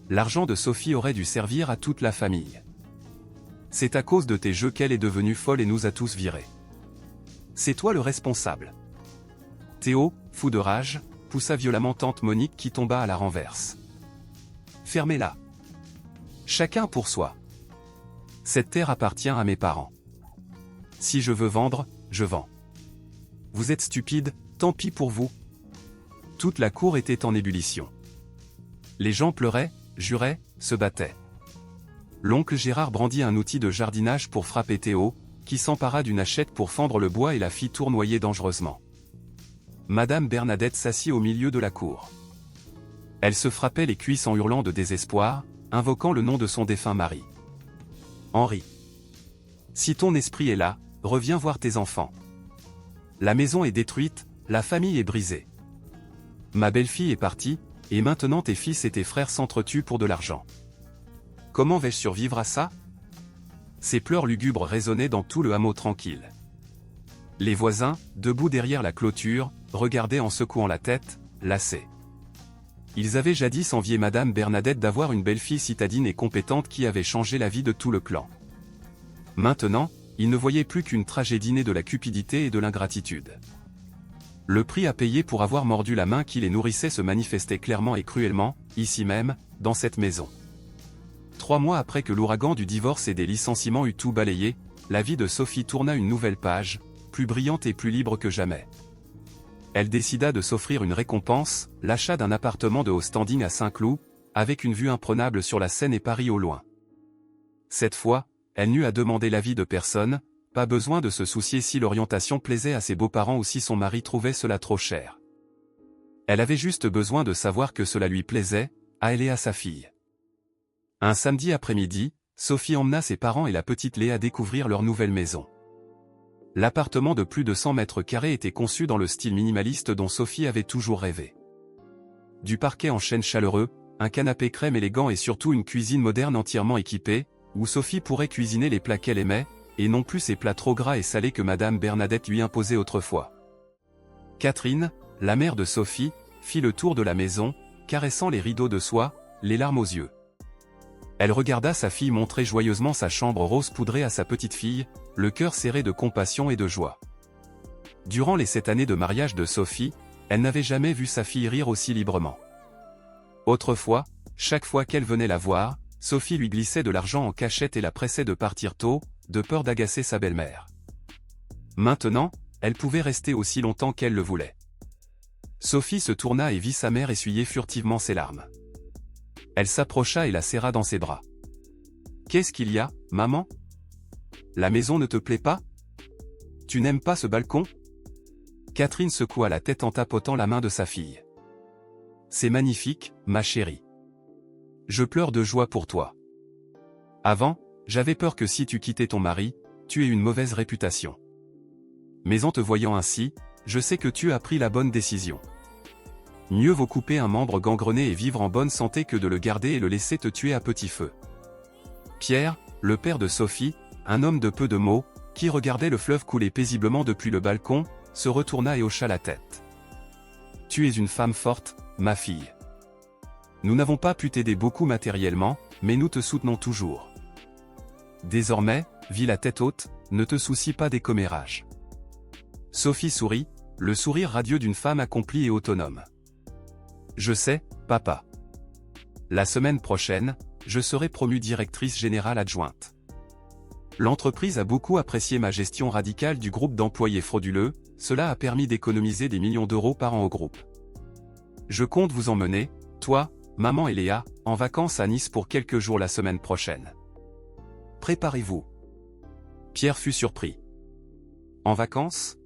L'argent de Sophie aurait dû servir à toute la famille. C'est à cause de tes jeux qu'elle est devenue folle et nous a tous virés. C'est toi le responsable. Théo, fou de rage, poussa violemment tante Monique qui tomba à la renverse. Fermez-la. Chacun pour soi. Cette terre appartient à mes parents. Si je veux vendre, je vends. Vous êtes stupide, tant pis pour vous. Toute la cour était en ébullition. Les gens pleuraient, juraient, se battaient. L'oncle Gérard brandit un outil de jardinage pour frapper Théo, qui s'empara d'une hachette pour fendre le bois et la fit tournoyer dangereusement. Madame Bernadette s'assit au milieu de la cour. Elle se frappait les cuisses en hurlant de désespoir, invoquant le nom de son défunt mari. Henri. Si ton esprit est là, reviens voir tes enfants. La maison est détruite, la famille est brisée. Ma belle-fille est partie, et maintenant tes fils et tes frères s'entretuent pour de l'argent. Comment vais-je survivre à ça? Ces pleurs lugubres résonnaient dans tout le hameau tranquille. Les voisins, debout derrière la clôture, regardaient en secouant la tête, lassés. Ils avaient jadis envié Madame Bernadette d'avoir une belle-fille citadine et compétente qui avait changé la vie de tout le clan. Maintenant, ils ne voyaient plus qu'une tragédie née de la cupidité et de l'ingratitude. Le prix à payer pour avoir mordu la main qui les nourrissait se manifestait clairement et cruellement, ici même, dans cette maison. 3 mois après que l'ouragan du divorce et des licenciements eut tout balayé, la vie de Sophie tourna une nouvelle page, plus brillante et plus libre que jamais. Elle décida de s'offrir une récompense, l'achat d'un appartement de haut standing à Saint-Cloud, avec une vue imprenable sur la Seine et Paris au loin. Cette fois, elle n'eut à demander l'avis de personne, pas besoin de se soucier si l'orientation plaisait à ses beaux-parents ou si son mari trouvait cela trop cher. Elle avait juste besoin de savoir que cela lui plaisait, à elle et à sa fille. Un samedi après-midi, Sophie emmena ses parents et la petite Léa découvrir leur nouvelle maison. L'appartement de plus de 100 mètres carrés était conçu dans le style minimaliste dont Sophie avait toujours rêvé. Du parquet en chêne chaleureux, un canapé crème élégant et surtout une cuisine moderne entièrement équipée, où Sophie pourrait cuisiner les plats qu'elle aimait, et non plus ces plats trop gras et salés que Madame Bernadette lui imposait autrefois. Catherine, la mère de Sophie, fit le tour de la maison, caressant les rideaux de soie, les larmes aux yeux. Elle regarda sa fille montrer joyeusement sa chambre rose poudrée à sa petite fille, le cœur serré de compassion et de joie. Durant les 7 années de mariage de Sophie, elle n'avait jamais vu sa fille rire aussi librement. Autrefois, chaque fois qu'elle venait la voir, Sophie lui glissait de l'argent en cachette et la pressait de partir tôt, de peur d'agacer sa belle-mère. Maintenant, elle pouvait rester aussi longtemps qu'elle le voulait. Sophie se tourna et vit sa mère essuyer furtivement ses larmes. Elle s'approcha et la serra dans ses bras. « Qu'est-ce qu'il y a, maman? La maison ne te plaît pas? Tu n'aimes pas ce balcon ?» Catherine secoua la tête en tapotant la main de sa fille. « C'est magnifique, ma chérie. Je pleure de joie pour toi. Avant, j'avais peur que si tu quittais ton mari, tu aies une mauvaise réputation. Mais en te voyant ainsi, je sais que tu as pris la bonne décision. Mieux vaut couper un membre gangrené et vivre en bonne santé que de le garder et le laisser te tuer à petit feu. » Pierre, le père de Sophie, un homme de peu de mots, qui regardait le fleuve couler paisiblement depuis le balcon, se retourna et hocha la tête. « Tu es une femme forte, ma fille. Nous n'avons pas pu t'aider beaucoup matériellement, mais nous te soutenons toujours. » Désormais, vit la tête haute, ne te soucie pas des commérages. Sophie sourit, le sourire radieux d'une femme accomplie et autonome. Je sais, papa. La semaine prochaine, je serai promue directrice générale adjointe. L'entreprise a beaucoup apprécié ma gestion radicale du groupe d'employés frauduleux, cela a permis d'économiser des millions d'euros par an au groupe. Je compte vous emmener, toi, maman et Léa, en vacances à Nice pour quelques jours la semaine prochaine. Préparez-vous. Pierre fut surpris. En vacances?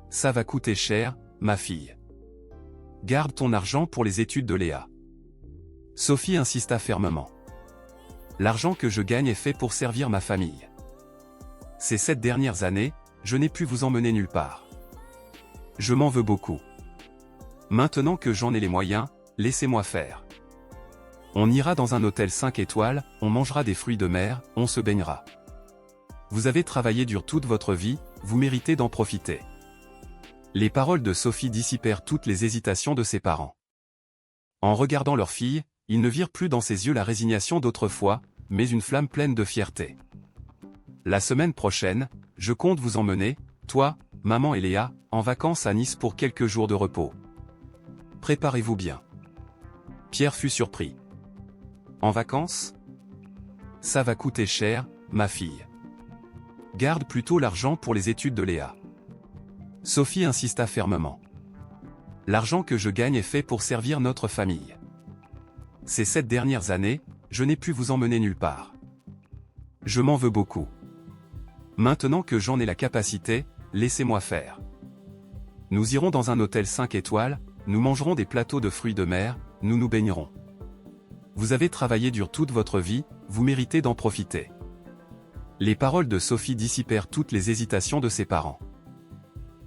Ça va coûter cher, ma fille. Garde ton argent pour les études de Léa. Sophie insista fermement. L'argent que je gagne est fait pour servir ma famille. Ces 7 dernières années, je n'ai pu vous emmener nulle part. Je m'en veux beaucoup. Maintenant que j'en ai les moyens, laissez-moi faire. On ira dans un hôtel 5 étoiles, on mangera des fruits de mer, on se baignera. Vous avez travaillé dur toute votre vie, vous méritez d'en profiter. Les paroles de Sophie dissipèrent toutes les hésitations de ses parents. En regardant leur fille, ils ne virent plus dans ses yeux la résignation d'autrefois, mais une flamme pleine de fierté. La semaine prochaine, je compte vous emmener, toi, maman et Léa, en vacances à Nice pour quelques jours de repos. Préparez-vous bien. Pierre fut surpris. En vacances? Ça va coûter cher, ma fille. Garde plutôt l'argent pour les études de Léa. Sophie insista fermement. L'argent que je gagne est fait pour servir notre famille. Ces 7 dernières années, je n'ai pu vous emmener nulle part. Je m'en veux beaucoup. Maintenant que j'en ai la capacité, laissez-moi faire. Nous irons dans un hôtel 5 étoiles, nous mangerons des plateaux de fruits de mer, nous nous baignerons. Vous avez travaillé dur toute votre vie, vous méritez d'en profiter. Les paroles de Sophie dissipèrent toutes les hésitations de ses parents.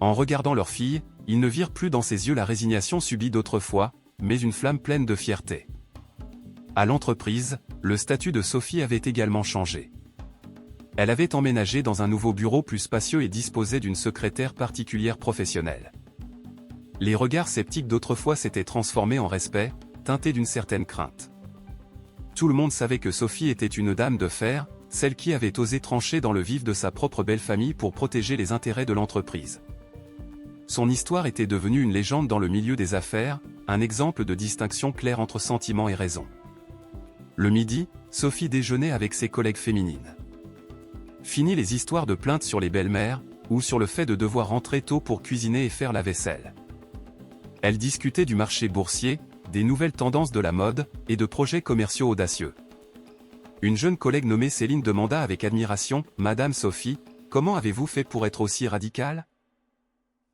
En regardant leur fille, ils ne virent plus dans ses yeux la résignation subie d'autrefois, mais une flamme pleine de fierté. À l'entreprise, le statut de Sophie avait également changé. Elle avait emménagé dans un nouveau bureau plus spacieux et disposait d'une secrétaire particulière professionnelle. Les regards sceptiques d'autrefois s'étaient transformés en respect, teintés d'une certaine crainte. Tout le monde savait que Sophie était une dame de fer, celle qui avait osé trancher dans le vif de sa propre belle famille pour protéger les intérêts de l'entreprise. Son histoire était devenue une légende dans le milieu des affaires, un exemple de distinction claire entre sentiment et raison. Le midi, Sophie déjeunait avec ses collègues féminines. Fini les histoires de plaintes sur les belles-mères, ou sur le fait de devoir rentrer tôt pour cuisiner et faire la vaisselle. Elle discutait du marché boursier, des nouvelles tendances de la mode, et de projets commerciaux audacieux. Une jeune collègue nommée Céline demanda avec admiration, « Madame Sophie, comment avez-vous fait pour être aussi radicale ?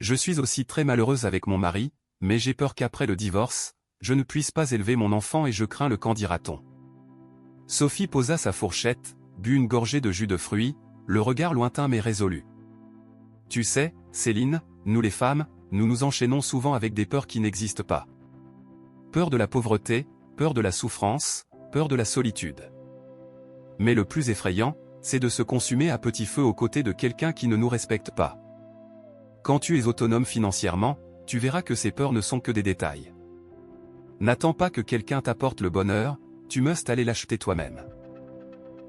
Je suis aussi très malheureuse avec mon mari, mais j'ai peur qu'après le divorce, je ne puisse pas élever mon enfant et je crains le qu'en dira-t-on. » Sophie posa sa fourchette, but une gorgée de jus de fruits, le regard lointain mais résolu. « Tu sais, Céline, nous les femmes, nous nous enchaînons souvent avec des peurs qui n'existent pas. Peur de la pauvreté, peur de la souffrance, peur de la solitude. Mais le plus effrayant, c'est de se consumer à petit feu aux côtés de quelqu'un qui ne nous respecte pas. Quand tu es autonome financièrement, tu verras que ces peurs ne sont que des détails. N'attends pas que quelqu'un t'apporte le bonheur, tu mustes aller l'acheter toi-même. »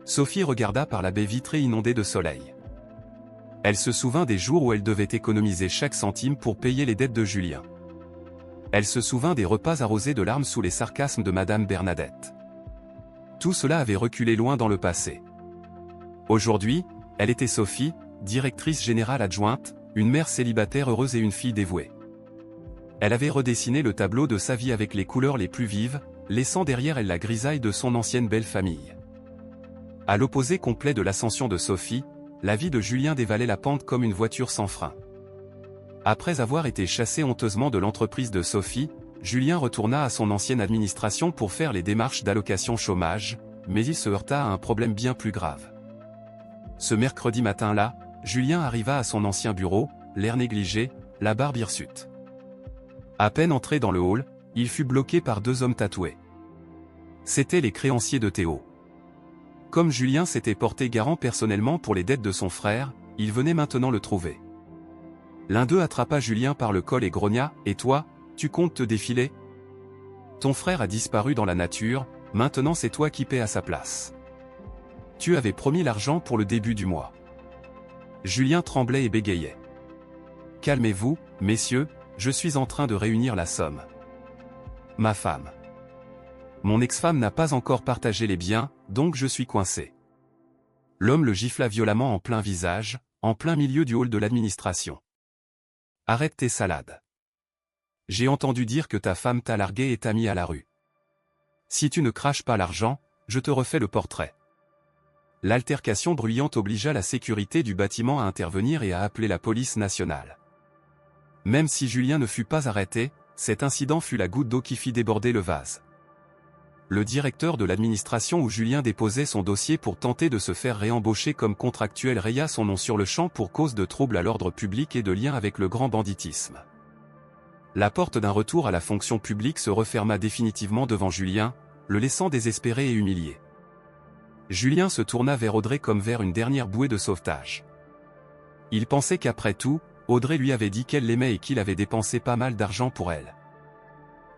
Sophie regarda par la baie vitrée inondée de soleil. Elle se souvint des jours où elle devait économiser chaque centime pour payer les dettes de Julien. Elle se souvint des repas arrosés de larmes sous les sarcasmes de Madame Bernadette. Tout cela avait reculé loin dans le passé. Aujourd'hui, elle était Sophie, directrice générale adjointe, une mère célibataire heureuse et une fille dévouée. Elle avait redessiné le tableau de sa vie avec les couleurs les plus vives, laissant derrière elle la grisaille de son ancienne belle famille. À l'opposé complet de l'ascension de Sophie, la vie de Julien dévalait la pente comme une voiture sans frein. Après avoir été chassé honteusement de l'entreprise de Sophie, Julien retourna à son ancienne administration pour faire les démarches d'allocation chômage, mais il se heurta à un problème bien plus grave. Ce mercredi matin-là, Julien arriva à son ancien bureau, l'air négligé, la barbe hirsute. À peine entré dans le hall, il fut bloqué par 2 hommes tatoués. C'étaient les créanciers de Théo. Comme Julien s'était porté garant personnellement pour les dettes de son frère, il venait maintenant le trouver. L'un d'eux attrapa Julien par le col et grogna, « Et toi, tu comptes te défiler ? Ton frère a disparu dans la nature, maintenant c'est toi qui paies à sa place. Tu avais promis l'argent pour le début du mois. Julien tremblait et bégayait. « Calmez-vous, messieurs, je suis en train de réunir la somme. Ma femme. Mon ex-femme n'a pas encore partagé les biens, donc je suis coincé. » L'homme le gifla violemment en plein visage, en plein milieu du hall de l'administration. « Arrête tes salades. J'ai entendu dire que ta femme t'a largué et t'a mis à la rue. Si tu ne craches pas l'argent, je te refais le portrait. » L'altercation bruyante obligea la sécurité du bâtiment à intervenir et à appeler la police nationale. Même si Julien ne fut pas arrêté, cet incident fut la goutte d'eau qui fit déborder le vase. Le directeur de l'administration où Julien déposait son dossier pour tenter de se faire réembaucher comme contractuel raya son nom sur le champ pour cause de troubles à l'ordre public et de lien avec le grand banditisme. La porte d'un retour à la fonction publique se referma définitivement devant Julien, le laissant désespéré et humilié. Julien se tourna vers Audrey comme vers une dernière bouée de sauvetage. Il pensait qu'après tout, Audrey lui avait dit qu'elle l'aimait et qu'il avait dépensé pas mal d'argent pour elle.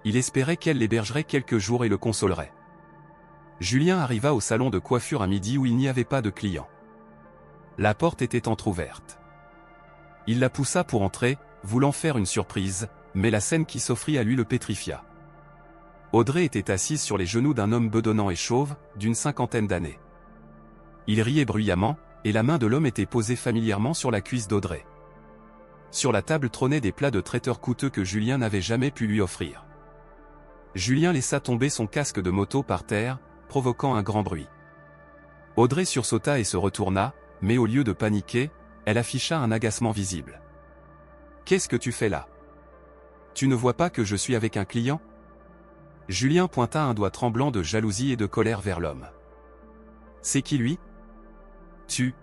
Il espérait qu'elle l'hébergerait quelques jours et le consolerait. Julien arriva au salon de coiffure à midi où il n'y avait pas de clients. La porte était entr'ouverte. Il la poussa pour entrer, voulant faire une surprise, mais la scène qui s'offrit à lui le pétrifia. Audrey était assise sur les genoux d'un homme bedonnant et chauve, d'une 50aine d'années. Il riait bruyamment, et la main de l'homme était posée familièrement sur la cuisse d'Audrey. Sur la table trônaient des plats de traiteur coûteux que Julien n'avait jamais pu lui offrir. Julien laissa tomber son casque de moto par terre, provoquant un grand bruit. Audrey sursauta et se retourna, mais au lieu de paniquer, elle afficha un agacement visible. « Qu'est-ce que tu fais là? Tu ne vois pas que je suis avec un client ?» Julien pointa un doigt tremblant de jalousie et de colère vers l'homme. « C'est qui lui? Tu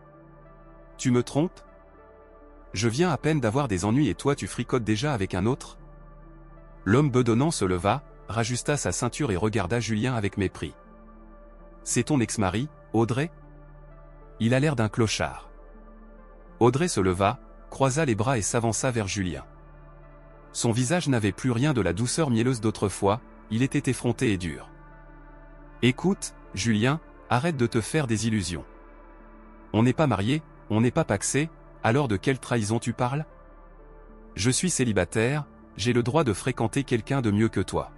me trompes? Je viens à peine d'avoir des ennuis et toi tu fricotes déjà avec un autre ?» L'homme bedonnant se leva, rajusta sa ceinture et regarda Julien avec mépris. « C'est ton ex-mari, Audrey? Il a l'air d'un clochard. » Audrey se leva, croisa les bras et s'avança vers Julien. Son visage n'avait plus rien de la douceur mielleuse d'autrefois, il était effronté et dur. « Écoute, Julien, arrête de te faire des illusions. On n'est pas mariés, on n'est pas pacsés, alors de quelle trahison tu parles? Je suis célibataire, j'ai le droit de fréquenter quelqu'un de mieux que toi.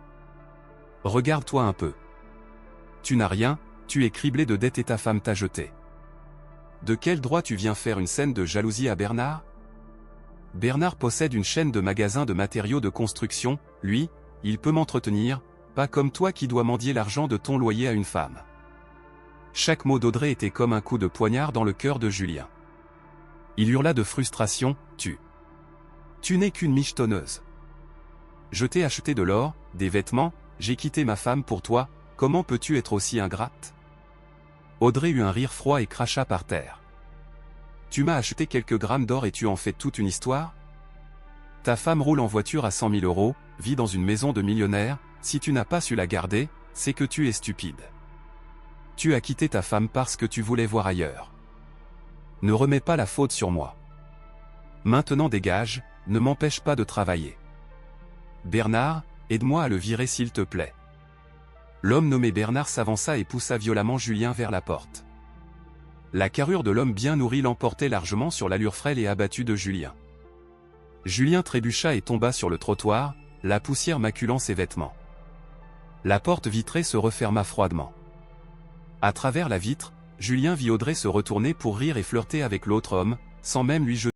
Regarde-toi un peu. Tu n'as rien, tu es criblé de dettes et ta femme t'a jeté. De quel droit tu viens faire une scène de jalousie à Bernard? Bernard possède une chaîne de magasins de matériaux de construction, lui, il peut m'entretenir, pas comme toi qui dois mendier l'argent de ton loyer à une femme. » Chaque mot d'Audrey était comme un coup de poignard dans le cœur de Julien. Il hurla de frustration, « Tu n'es qu'une michetonneuse. Je t'ai acheté de l'or, des vêtements, j'ai quitté ma femme pour toi, comment peux-tu être aussi ingrate ?» Audrey eut un rire froid et cracha par terre. « Tu m'as acheté quelques grammes d'or et tu en fais toute une histoire? Ta femme roule en voiture à 100 000 €, vit dans une maison de millionnaire, si tu n'as pas su la garder, c'est que tu es stupide. Tu as quitté ta femme parce que tu voulais voir ailleurs. Ne remets pas la faute sur moi. Maintenant dégage, ne m'empêche pas de travailler. Bernard, aide-moi à le virer s'il te plaît. » L'homme nommé Bernard s'avança et poussa violemment Julien vers la porte. La carrure de l'homme bien nourri l'emportait largement sur l'allure frêle et abattue de Julien. Julien trébucha et tomba sur le trottoir, la poussière maculant ses vêtements. La porte vitrée se referma froidement. À travers la vitre, Julien vit Audrey se retourner pour rire et flirter avec l'autre homme, sans même lui jeter